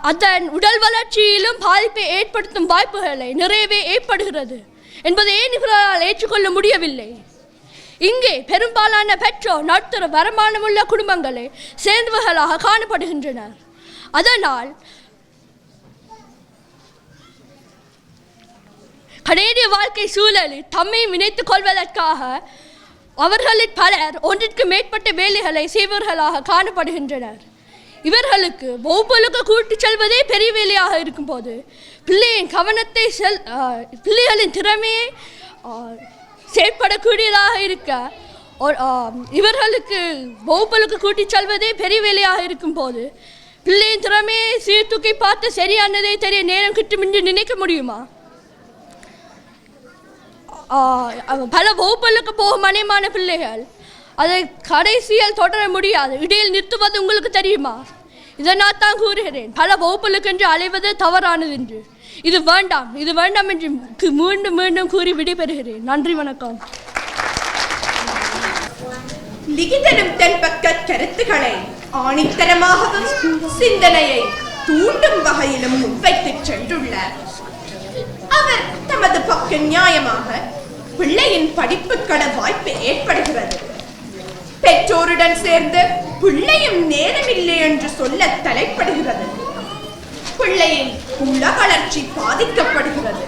அதன் உடல் வளர்ச்சியிலும் பாதிப்பை ஏற்படுத்தும் வாய்ப்புகளை நிறையவே ஏற்படுகிறது என்பதை ஏன் இவர்களால் ஏற்றுக்கொள்ள முடியவில்லை? இங்கே பெரும்பாலான பெற்றோர் நடுத்தர வருமானமுள்ள குடும்பங்களை சேர்ந்தவர்களாக காணப்படுகின்றனர். அதனால் கனேடிய வாழ்க்கை சூழலில் தம்மை இணைத்துக் கொள்வதற்காக அவர்களில் பலர் ஒன்றிற்கு மேற்பட்ட வேலைகளை செய்பவர்களாக காணப்படுகின்றனர். இவர்களுக்கு வகுப்புகளுக்கு கூட்டிச் செல்வதே பெரிய வேலையாக இருக்கும்போது பிள்ளையின் கவனத்தை பிள்ளைகளின் திறமையை செயற்படக்கூடியதாக இருக்க இவர்களுக்கு வகுப்புகளுக்கு கூட்டிச் செல்வதே பெரிய வேலையாக இருக்கும்போது பிள்ளையின் திறமையை சீர்தூக்கி பார்த்து சரியானதை தெரிய நேரம் கிட்டும் என்று நினைக்க முடியுமா? பல வகுப்புகளுக்கு போகும் அநேகமான பிள்ளைகள் அதை கடைசியில் தொடர முடியாது, இடையில் நிறுத்துவது உங்களுக்கு தெரியுமா? இதனால் தான் கூறுகிறேன், பல வகுப்புகளுக்கு என்று அலைவது தவறானது என்று. இது வேண்டாம் என்று மீண்டும் மீண்டும் கூறி விடைபெறுகிறேன். நன்றி, வணக்கம். லிகிதனும் தன் பக்க கருத்துக்களை ஆணித்தரமாகவும் சிந்தனையை தூண்டும் வகையிலும் முன்வைத்துச் சென்றுள்ளார். அவர் தமது பக்க நியாயமாக பிள்ளையின் படிப்புக்கான வாய்ப்பு ஏற்படுகிறது. பெற்றோருடன் சேர்ந்து பிள்ளையும் நேரமில்லை என்று சொல்ல தலைப்படுகிறது. பிள்ளையின் உள்ள வளர்ச்சி பாதிக்கப்படுகிறது.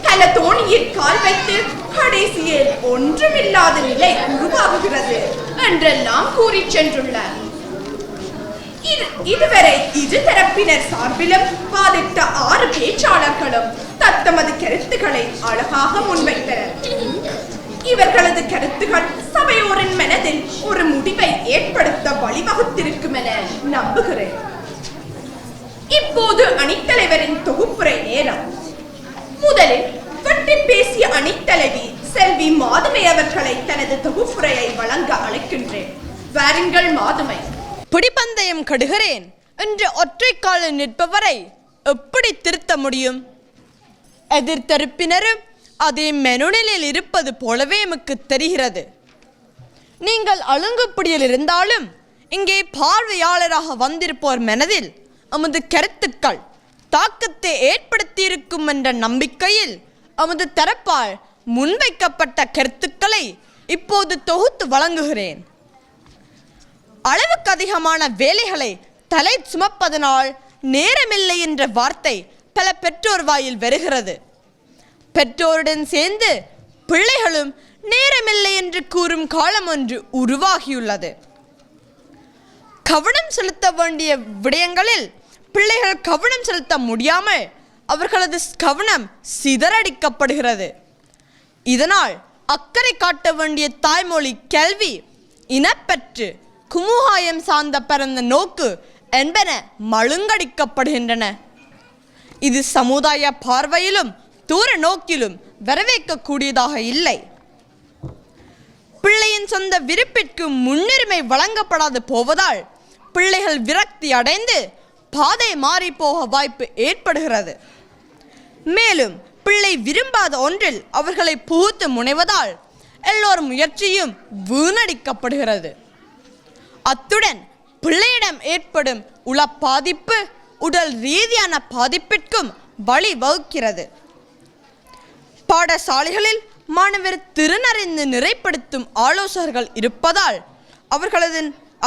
பல தோணியில் கால் வைத்து கடைசியில் ஒன்றுமில்லாத நிலை உருவாகுகிறது என்றெல்லாம் கூறி சென்றுள்ளார். இதுவரை இரு தரப்பினர் சார்பிலும் பாதித்த 6 பேச்சாளர்களும் தத்தமது கருத்துக்களை அழகாக முன்வைத்தனர். இவர்களது கருத்துக்கள் சபையோரின் மனதில் ஒரு முடிவை ஏற்படுத்த வழிவகுத்திருக்கும் என நம்புகிறேன். இப்போது அணித்தலைவரின் தொகுப்புரை நேரம். முதலில் வெட்டி பேசிய அணித்தலைவி செல்வி மாதுமை அவர்களை தனது தொகுப்புரையை வழங்க அழைக்கின்றேன். வாருங்கள் மாதுமை. பிடிப்பந்தயம் கடுகிறேன் என்று ஒற்றை காலில் நிற்பவரை எப்படி திருத்த முடியும்? எதிர்த்தரப்பினரும் அதே மெனுநிலையில் இருப்பது போலவே எமக்கு தெரிகிறது. நீங்கள் அழுங்குப்பிடியில் இருந்தாலும் இங்கே பார்வையாளராக வந்திருப்போர் மனதில் நமது கருத்துக்கள் தாக்கத்தை ஏற்படுத்தியிருக்கும் என்ற நம்பிக்கையில் நமது தரப்பால் முன்வைக்கப்பட்ட கருத்துக்களை இப்போது தொகுத்து வழங்குகிறேன். அளவுக்கு அதிகமான வேலைகளை தலை சுமப்பதனால் நேரமில்லை என்ற வார்த்தை பல பெற்றோர் வாயில் வருகிறது. பெற்றோருடன் சேர்ந்து பிள்ளைகளும் நேரமில்லை என்று கூறும் காலம் ஒன்று உருவாகியுள்ளது. கவனம் செலுத்த வேண்டிய விடயங்களில் பிள்ளைகள் கவனம் செலுத்த முடியாமல் அவர்களது கவனம் சிதறடிக்கப்படுகிறது. இதனால் அக்கறை காட்ட வேண்டிய தாய்மொழி கல்வி, இனப்பற்று, குமுகாயம் சார்ந்த பிறந்த நோக்கு என்பன மழுங்கடிக்கப்படுகின்றன. இது சமுதாய பார்வையிலும் தூர நோக்கிலும் வரவேற்கக்கூடியதாக இல்லை. பிள்ளையின் சொந்த விருப்பிற்கு முன்னுரிமை வழங்கப்படாது போவதால் பிள்ளைகள் விரக்தி அடைந்து பாதை மாறி போக வாய்ப்பு ஏற்படுகிறது. மேலும் பிள்ளை விரும்பாத ஒன்றில் அவர்களை புகுத்து முனைவதால் எல்லோர் முயற்சியும் வீணடிக்கப்படுகிறது. அத்துடன் பிள்ளையிடம் ஏற்படும் உள பாதிப்பு உடல் ரீதியான பாதிப்பிற்கும் வழிவகுக்கிறது. பாடசாலைகளில் மாணவர் திறனறிந்து நிறைப்படுத்தும் ஆலோசகர்கள் இருப்பதால்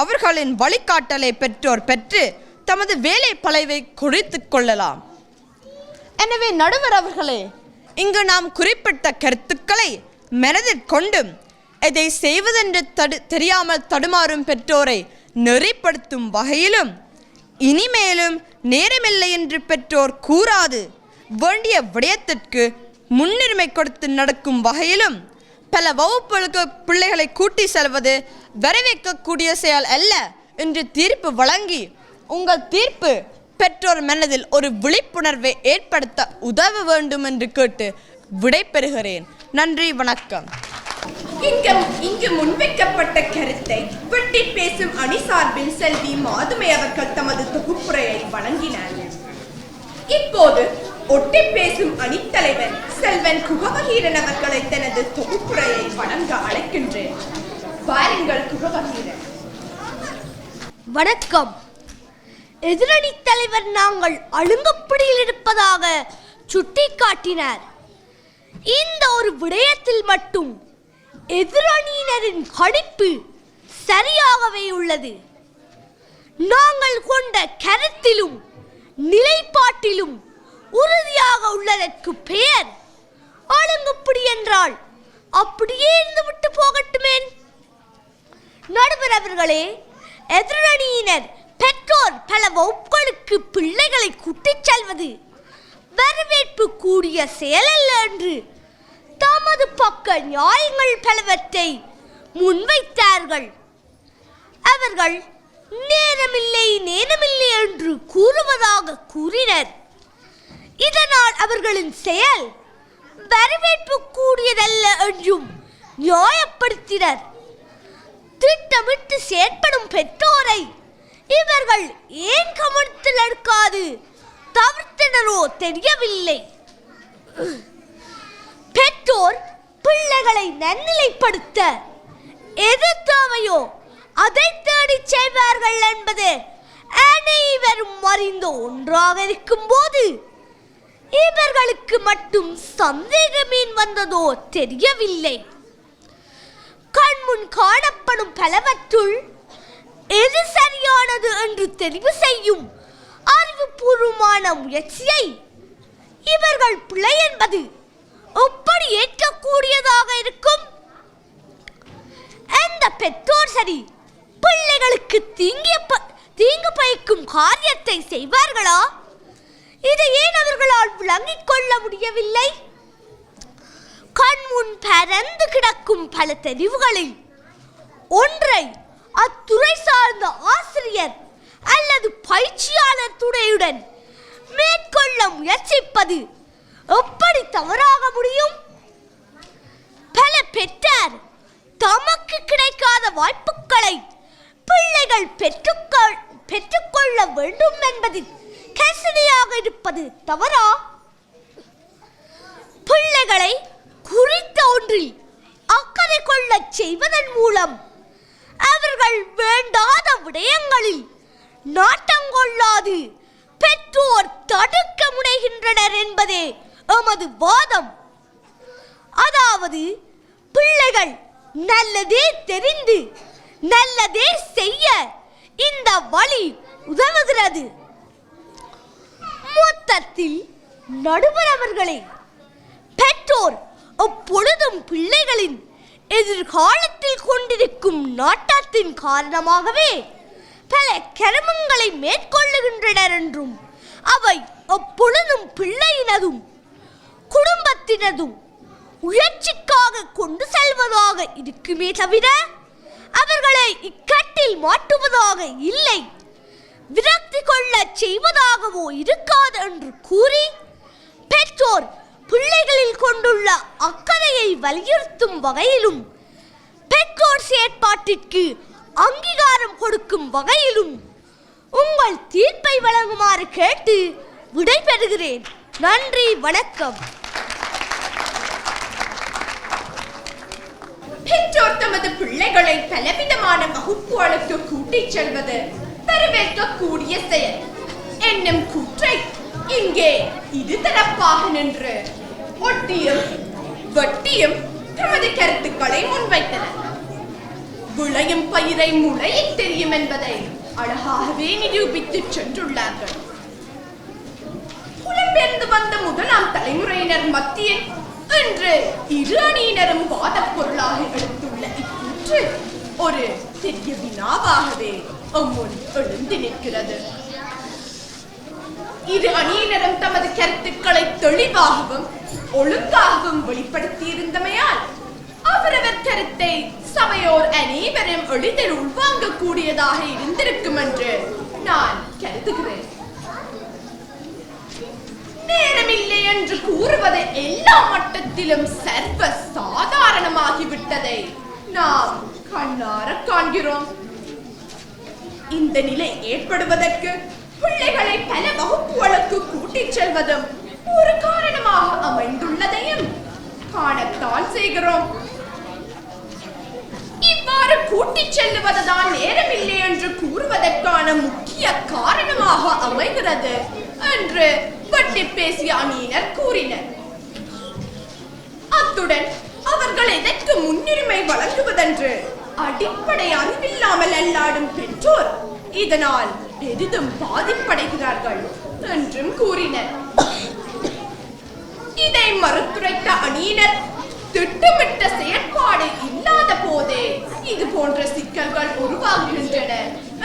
அவர்களின் வழிகாட்டலை பெற்றோர் பெற்று தமது வேலை பளைவை குறித்து கொள்ளலாம். எனவே நடுவர் அவர்களே, இங்கு நாம் குறிப்பிட்ட கருத்துக்களை மனதில் கொண்டும் இதை செய்வதென்று தெரியாமல் தடுமாறும் பெற்றோரை நெறிப்படுத்தும் வகையிலும் இனிமேலும் நேரமில்லை என்று பெற்றோர் கூறாது வேண்டிய விடயத்திற்கு முன்னுரிமை கொடுத்து நடக்கும் வகையிலும் பல வகுப்புகளுக்கு பிள்ளைகளை கூட்டி செல்வது வரவேற்கக்கூடிய செயல் அல்ல என்று தீர்ப்பு வழங்கி உங்கள் தீர்ப்பு பெற்றோர் மனதில் ஒரு விழிப்புணர்வை ஏற்படுத்த உதவ வேண்டும் என்று கேட்டு விடைபெறுகிறேன். நன்றி, வணக்கம். இங்கு முன்வைக்கப்பட்ட கருத்தை வெட்டி பேசும் அணி சார்பில் செல்வி மாதுமை அவர்கள் தமது தொகுப்புரையை வழங்கினார். இப்போது ஒட்டி பேசும் அணித்தலைவர் செல்வன் குகவகீரன் அவர்களை தனது தொகுப்புரையை வழங்க அழைக்கின்றேன். வாருங்கள் குகவகீரன். வணக்கம். எதிரணி தலைவர் நாங்கள் அழுங்கப்படியில் இருப்பதாக சுட்டிக்காட்டினார். இந்த ஒரு விடயத்தில் மட்டும் எதிரணியினரின் கணிப்பு சரியாகவே உள்ளது. நாங்கள் கொண்ட கருத்திலும் நிலைப்பாட்டிலும் உறுதியாக உள்ளதற்கு பெயர் ஆளுங்குப்பிடி என்றால் அப்படியே இருந்து விட்டு போகட்டுமேன். நடுவர் அவர்களே, எதிரணியினர் பெற்றோர் பல வகுப்புகளுக்கு பிள்ளைகளை கூட்டிச் செல்வது வரவேற்பு கூடிய செயலல்ல என்று தமது பக்க நியாயங்கள் பலவற்றை முன்வைத்தார்கள். அவர்கள் நேரமில்லை என்று கூறுவதாக கூறினர். இதனால் அவர்களின் செயல் வரவேற்பு கூடியதல்ல என்றும் நியாயப்படுத்தினர். திட்டமிட்டு செயற்படும் பெற்றோரை இவர்கள் ஏன் கவனத்தில் எடுக்காது தவிர்த்தனரோ தெரியவில்லை. பெற்றோர் பிள்ளைகளை நன்னிலைப்படுத்த எது தேவையோ அதை தேடி செய்வார்கள் என்பது அனைவரும் அறிந்த ஒன்றாக இருக்கும் போது இவர்களுக்கு மட்டும் சந்தேகமேன் வந்ததோ தெரியவில்லை. கண்முன் காணப்படும் பலவற்றுள் எது சரியானது என்று தெரிவு செய்யும் அறிவுபூர்வமான முயற்சியை இவர்கள் பிழை என்பது எப்படி ஏற்கக்கூடியதாக இருக்கும்? அந்த பெற்றோர் சரி பிள்ளைகளுக்கு தீங்கு பயக்கும் காரியத்தை செய்வார்களா? இதை ஏன் அவர்களால் விளங்கிக் கொள்ள முடியவில்லை? கண்முன் பரந்து கிடக்கும் பல தெரிவுகளில் ஒன்றை அத்துறை சார்ந்த ஆசிரியர் அல்லது பயிற்சியாளர் துணையுடன் மேற்கொள்ள முயற்சிப்பது எப்படி தவறாக முடியும்? பல பெற்றார் தமக்கு கிடைக்காத வாய்ப்புகளை பிள்ளைகள் பெற்றுக்கொள்ள வேண்டும் என்பதில் கசனையாக இருப்பது தவறா? பிள்ளைகளை குறித்த ஒன்றில் அக்கறை கொள்ள செய்வதன் மூலம் அவர்கள் வேண்டாத விடயங்களில் நாட்டங்கொள்ளாது பெற்றோர் தடுக்க முனைகின்றனர் என்பதே எமது வாதம். அதாவது பிள்ளைகள் நல்லதே தெரிந்து நல்லதே செய்ய இந்த வழி உதவுகிறது. மொத்தத்தில் நடுவர் அவர்களே, பெற்றோர் எப்பொழுதும் பிள்ளைகளின் எதிர்காலத்தில் கொண்டிருக்கும் நாட்டத்தின் காரணமாகவே பல கருமங்களை மேற்கொள்ளுகின்றனர் என்றும் அவை எப்பொழுதும் பிள்ளையினதும் குடும்பத்தினதும் உயர்ச்சிக்காக கொண்டு செல்வதாக இருக்குமே தவிர அவர்களை இக்கட்டில் மாட்டுவதாக இல்லை, விரக்தி கொள்ள செய்வதாகவோ இருக்காது என்று கூறி பெற்றோர் பிள்ளைகளில் கொண்டுள்ள அக்கறையை வலியுறுத்தும் வகையிலும் பெற்றோர் செயற்பாட்டிற்கு அங்கீகாரம் கொடுக்கும் வகையிலும் உங்கள் தீர்ப்பை வழங்குமாறு கேட்டு விடைபெறுகிறேன். நன்றி, வணக்கம். பெற்றோர் தமது பிள்ளைகளை பலவிதமான வகுப்புகளுக்கு கூட்டிச் செல்வது வரவேற்கக்கூடிய செயல் என்னும் கூற்றை இங்கே இருதரப்பாக நின்று ஒட்டியும் வெட்டியும் தமது கருத்துக்களை முன்வைத்தனர். விளையும் பயிரை முளையில் தெரியும் என்பதை அழகாகவே நிரூபித்து சென்றுள்ளார்கள். புலம்பெயர்ந்து வந்த முதலாம் தலைமுறையினர் மத்தியில் இன்று இரு அணியினரும் வாதப் பொருளாக எடுத்துள்ள இக்கூற்று ஒரு பெரிய வினாவாகவே அம்முன் எழுந்து நிற்கிறது. இரு அணியினரும் தமது கருத்துக்களை தெளிவாகவும் ஒழுங்காகவும் வெளிப்படுத்தி இருந்தமையால் அவரவர் கருத்தை சபையோர் அனைவரும் எளிதில் உள்வாங்கக்கூடியதாக இருந்திருக்கும் என்று நான் கருதுகிறேன். நேரமில்லை என்று கூறுவது எல்லா மட்டத்திலும் சர்வ சாதாரணமாகிவிட்டதை நாம் கண்ணார காண்கிறோம். இந்த நிலை ஏற்படுவதற்கு பிள்ளைகளை பல வகுப்புகளுக்கு கூட்டிச் செல்வதும் ஒரு காரணமாக அமைந்துள்ளதையும் காணத்தான் செய்கிறோம். இவ்வாறு கூட்டிச் செல்லுவதுதான் நேரமில்லை என்று கூறுவதற்கான முக்கிய காரணமாக அமைகிறது என்று வட்டி பேசிய அணியினர் கூறினர். அத்துடன் அவர்கள் எதற்கு முன்னுரிமை வழங்குவதென்று அடிப்படை அறிவில்லாமல் அல்லாடும் பெற்றோர் இதனால் பெரிதும் பாதிப்படைகிறார்கள் என்றும் கூறினர். இதை மறுத்துரைத்த அணியினர் திட்டமிட்ட செயற்பாடு இல்லாத போதே இது போன்ற சிக்கல்கள் உருவாகின்றன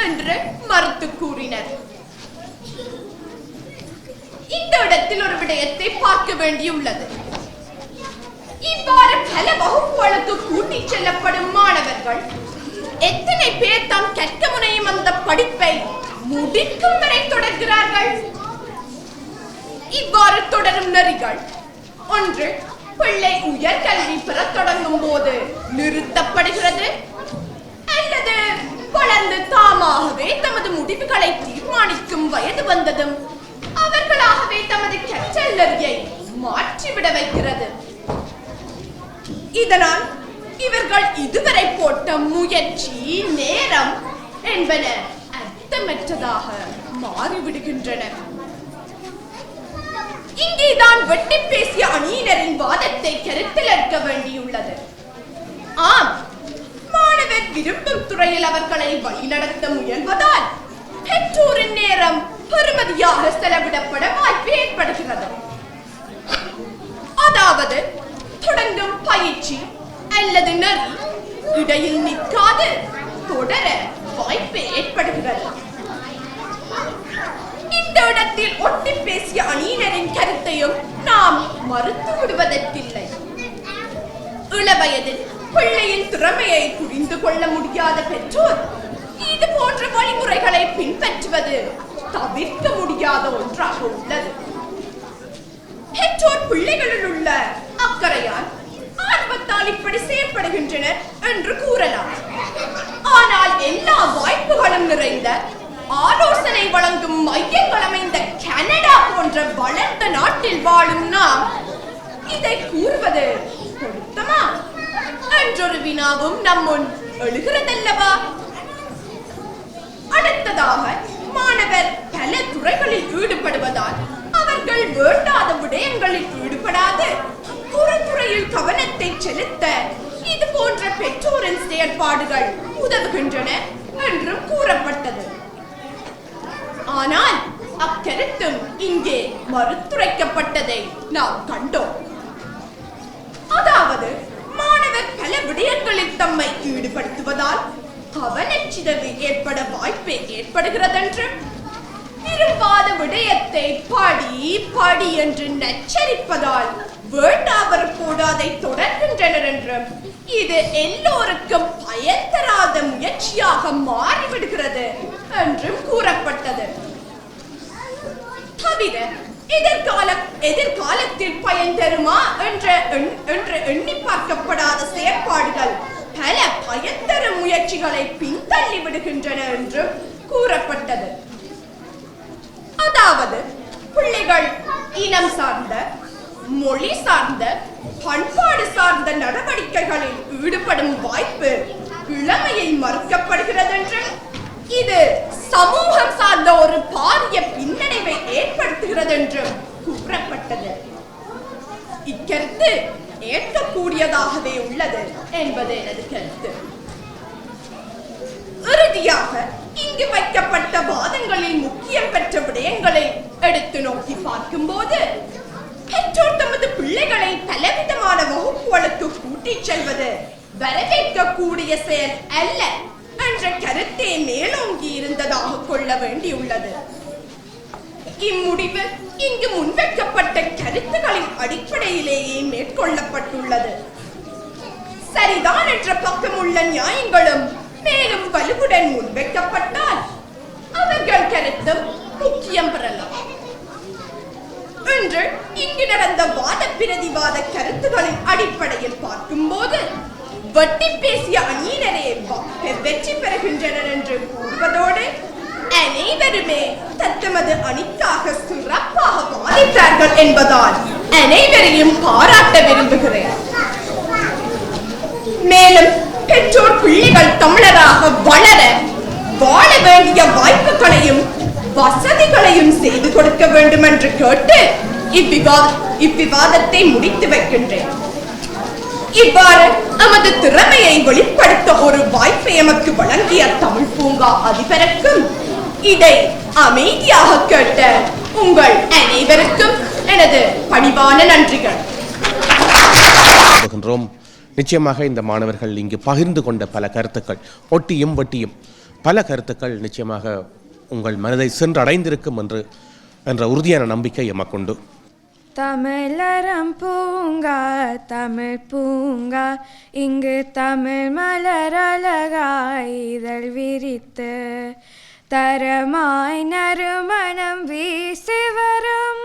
என்று மறுத்து கூறினர். இந்த இடத்தில் ஒரு விடயத்தை பார்க்க வேண்டியுள்ளது. இவ்வாறு பல வகுப்புகளுக்கு கூட்டிச் செல்லப்படும் மாணவர்கள் எத்தனை பேர் தாம் கற்க முனையும் அந்த படிப்பை முடிக்கும் வரை தொடர்கிறார்கள்? இவ்வாறு தொடரும் நெறிகள் ஒன்று, பிள்ளை உயர்கல்வி பெற தொடங்கும் போது நிறுத்தப்படுகிறது, அல்லது வளர்ந்து தாமாகவே தமது முடிவுகளை தீர்மானிக்கும் வயது வந்ததும் அவர்களாகவே தமது கற்றல் நெறியை மாற்றிவிட வைக்கிறது. இதனால் இவர்கள் இதுவரை போட்ட முயற்சி, நேரம் என்பன அர்த்தமற்றதாக மாறிவிடுகின்றன. இங்கேதான் வெட்டி பேசிய அணியினரின் வாதத்தை கருத்தில் எடுக்க வேண்டியுள்ளது. ஆம், மாணவர் விரும்பும் துறையில் அவர்களை வழிநடத்த முயல்வதால் பெற்றோரின் நேரம் பெறுமதியாக செலவிடப்பட வாய்ப்பு ஏற்படுகிறது. அதாவது தொடங்கும் பயிற்சி அல்லது நெறி இடையில் நிற்காது தொடர வாய்ப்பு ஏற்படுகிறது. இந்த இடத்தில் ஒட்டி பேசிய அணியினரின் கருத்தையும் நாம் மறுத்து விடுவதற்கில்லை. இளவயதில் பிள்ளையின் திறமையை புரிந்து கொள்ள முடியாத பெற்றோர் இது போன்ற வழிமுறைகளை பின்பற்றுவது தவிர்க்க முடியாத ஒன்றாக உள்ளது. பெற்றோர் பிள்ளைகளில் உள்ள அக்கறையால் ஆர்வத்தால் இப்படி செயற்படுகின்றனர் என்று கூறலாம். ஆனால் எல்லா வாய்ப்புகளும் நிறைந்த ஆலோசனை வழங்கும் மையங்கள் அமைந்த கனடா போன்ற வளர்ந்த நாட்டில் வாழும் நாம் இதை கூறுவது பொருத்தமா என்றொரு வினாவும் நம்முன் எழுகிறதல்லவா? அடுத்ததாக, மாணவர் பல துறைகளில் ஈடுபடுவதால் அவர்கள் வேண்டாத விடயங்களில் ஈடுபடாது ஒரு துறையில் கவனத்தை செலுத்த இது போன்ற பெற்றோரின் செயற்பாடுகள் உதவுகின்றன என்றும் கூறப்பட்டது. ஆனால் அக்கருத்தும் இங்கே மறுத்துரைக்கப்பட்டதை நாம் கண்டோம். அதாவது மாணவர் பல விடயங்களில் தம்மை ஈடுபடுத்துவதால் கவனச்சிதவு ஏற்பட வாய்ப்பு ஏற்படுகிறதென்றும் விரும்பாத விடயத்தை படி என்று நச்சரிப்பதால் வேண்டாவற்போடு அதை தொடர்கின்றனர் என்றும் இது எல்லோருக்கும் பயன் தராத முயற்சியாக மாறிவிடுகிறது என்றும் கூறப்பட்டது. தவிர எதிர்காலத்தில் பயன் தருமா என்று எண்ணி பார்க்கப்படாத செயற்பாடுகள் பல பயன் தரும் முயற்சிகளை பின்தள்ளி விடுகின்றன என்றும் கூறப்பட்டது. அதாவது பிள்ளைகள் இனம் சார்ந்த, மொழி சார்ந்த, பண்பாடு சார்ந்த நடவடிக்கைகளில் ஈடுபடும் வாய்ப்பு இளமையை மறுக்கப்படுகிறது என்றும் இது சமூகம் சார்ந்த ஒரு பாரிய பின்னடைவை ஏற்படுத்துகிறது என்றும் கூறப்பட்டது. இக்கருத்து ஏற்கக்கூடியதாகவே உள்ளது என்பது எனது கருத்து. இறுதியாக இங்கு வைக்கப்பட்ட வாதங்களில் முக்கியம் பெற்ற விடயங்களை எடுத்து நோக்கி பார்க்கும் போது பெற்றோர் தமது பிள்ளைகளை பலவிதமான வகுப்புகளுக்கு கூட்டிச் செல்வது வரவேற்கக்கூடிய செயல் அல்ல என்ற கருத்தே மேலோங்கி இருந்ததாக கொள்ள வேண்டியுள்ளது. இம்முடிவு இங்கு முன்வைக்கப்பட்ட கருத்துக்களின் அடிப்படையிலேயே மேற்கொள்ளப்பட்டுள்ளது. சரிதான் என்ற பக்கம் உள்ள நியாயங்களும் மேலும் வலுவுடன் முன்வைக்கப்பட்டால் அவர்கள் கருத்தும் முக்கியம் பெறலாம். இன்று இங்கு நடந்த வாத பிரதிவாத கருத்துக்களின் அடிப்படையில் பார்க்கும் போது வெட்டி பேசிய அணியினரே வெற்றி பெறுகின்றனர் என்று கூறுவதோடு அனைவருமே தத்தமது அணிக்காக சிறப்பாக வாதித்தார்கள் என்பதால் அனைவரையும் பாராட்ட விரும்புகிறேன். மேலும் பெற்றோர் பிள்ளைகள் தமிழராக வளர வாழ வேண்டிய வாய்ப்புகளையும் வசதிகளையும் செய்து கொடுக்க வேண்டும் என்று கேட்டு இவ்விவாதத்தை முடித்து வைக்கின்றேன். இவ்வாறு நமது திறமையை வெளிப்படுத்த ஒரு வாய்ப்பை எமக்கு வழங்கிய தமிழ் பூங்கா அதிபருக்கும் இதை அமைதியாக கேட்ட உங்கள் அனைவருக்கும் எனது பணிவான நன்றிகள். நிச்சயமாக இந்த மாணவர்கள் இங்கு பகிர்ந்து கொண்ட பல கருத்துக்கள் ஒட்டியும் வட்டியும் பல கருத்துக்கள் நிச்சயமாக உங்கள் மனதை சென்றடைந்திருக்கும் என்ற உறுதியான நம்பிக்கை எமக்குண்டு. தமிழரம் பூங்கா தமிழ் பூங்கா இங்கு தமிழ் மலர் அழகாய் இதழ் விரித்து தரமாய் நறுமணம் வீசி வரும்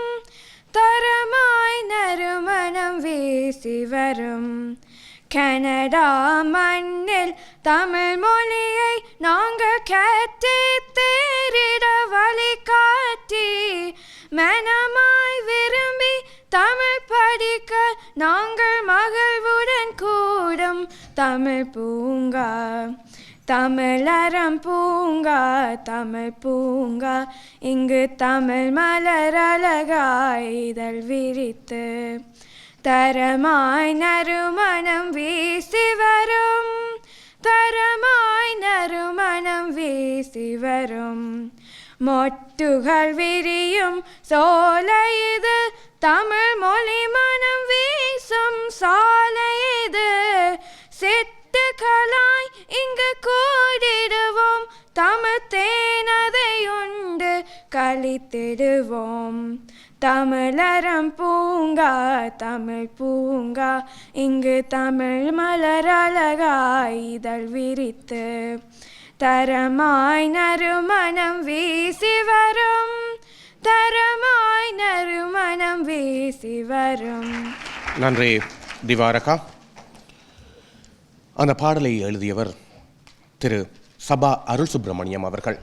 தரமாய் நறுமணம் வீசி வரும் கனடா மண்ணில் தமிழ் மொழியை நாங்கள் கற்று தேரிட வழி காட்டி மனமாய் விரும்பி தமிழ் படிக்க நாங்கள் மகிழ்வுடன் கூடும் தமிழ் பூங்கா தமிழரம் பூங்கா தமிழ் பூங்கா இங்கு தமிழ் மலர் அழகாய் இதழ் விரித்து தரமாய் நறுமணம் வீசி வரும் தரமாய் நறுமணம் வீசி வரும் மொட்டுகள் விரியும் சோலை இது தமிழ் மொழி மனம் வீசும் சாலை இது சிட்டுகளாய் இங்கு கூடிடுவோம் தமிழ் தேனதை உண்டு கழித்திடுவோம் தமிழரம் பூங்கா தமிழ் பூங்கா இங்கு தமிழ் மலர் அழகாய் இதழ் விரித்து தரமாய் நறுமணம் வீசி வரும் தரமாய் நறுமணம் வீசி வரும். நன்றி திவாரகா. அந்த பாடலை எழுதியவர் திரு சபா அருள் சுப்பிரமணியம் அவர்கள்.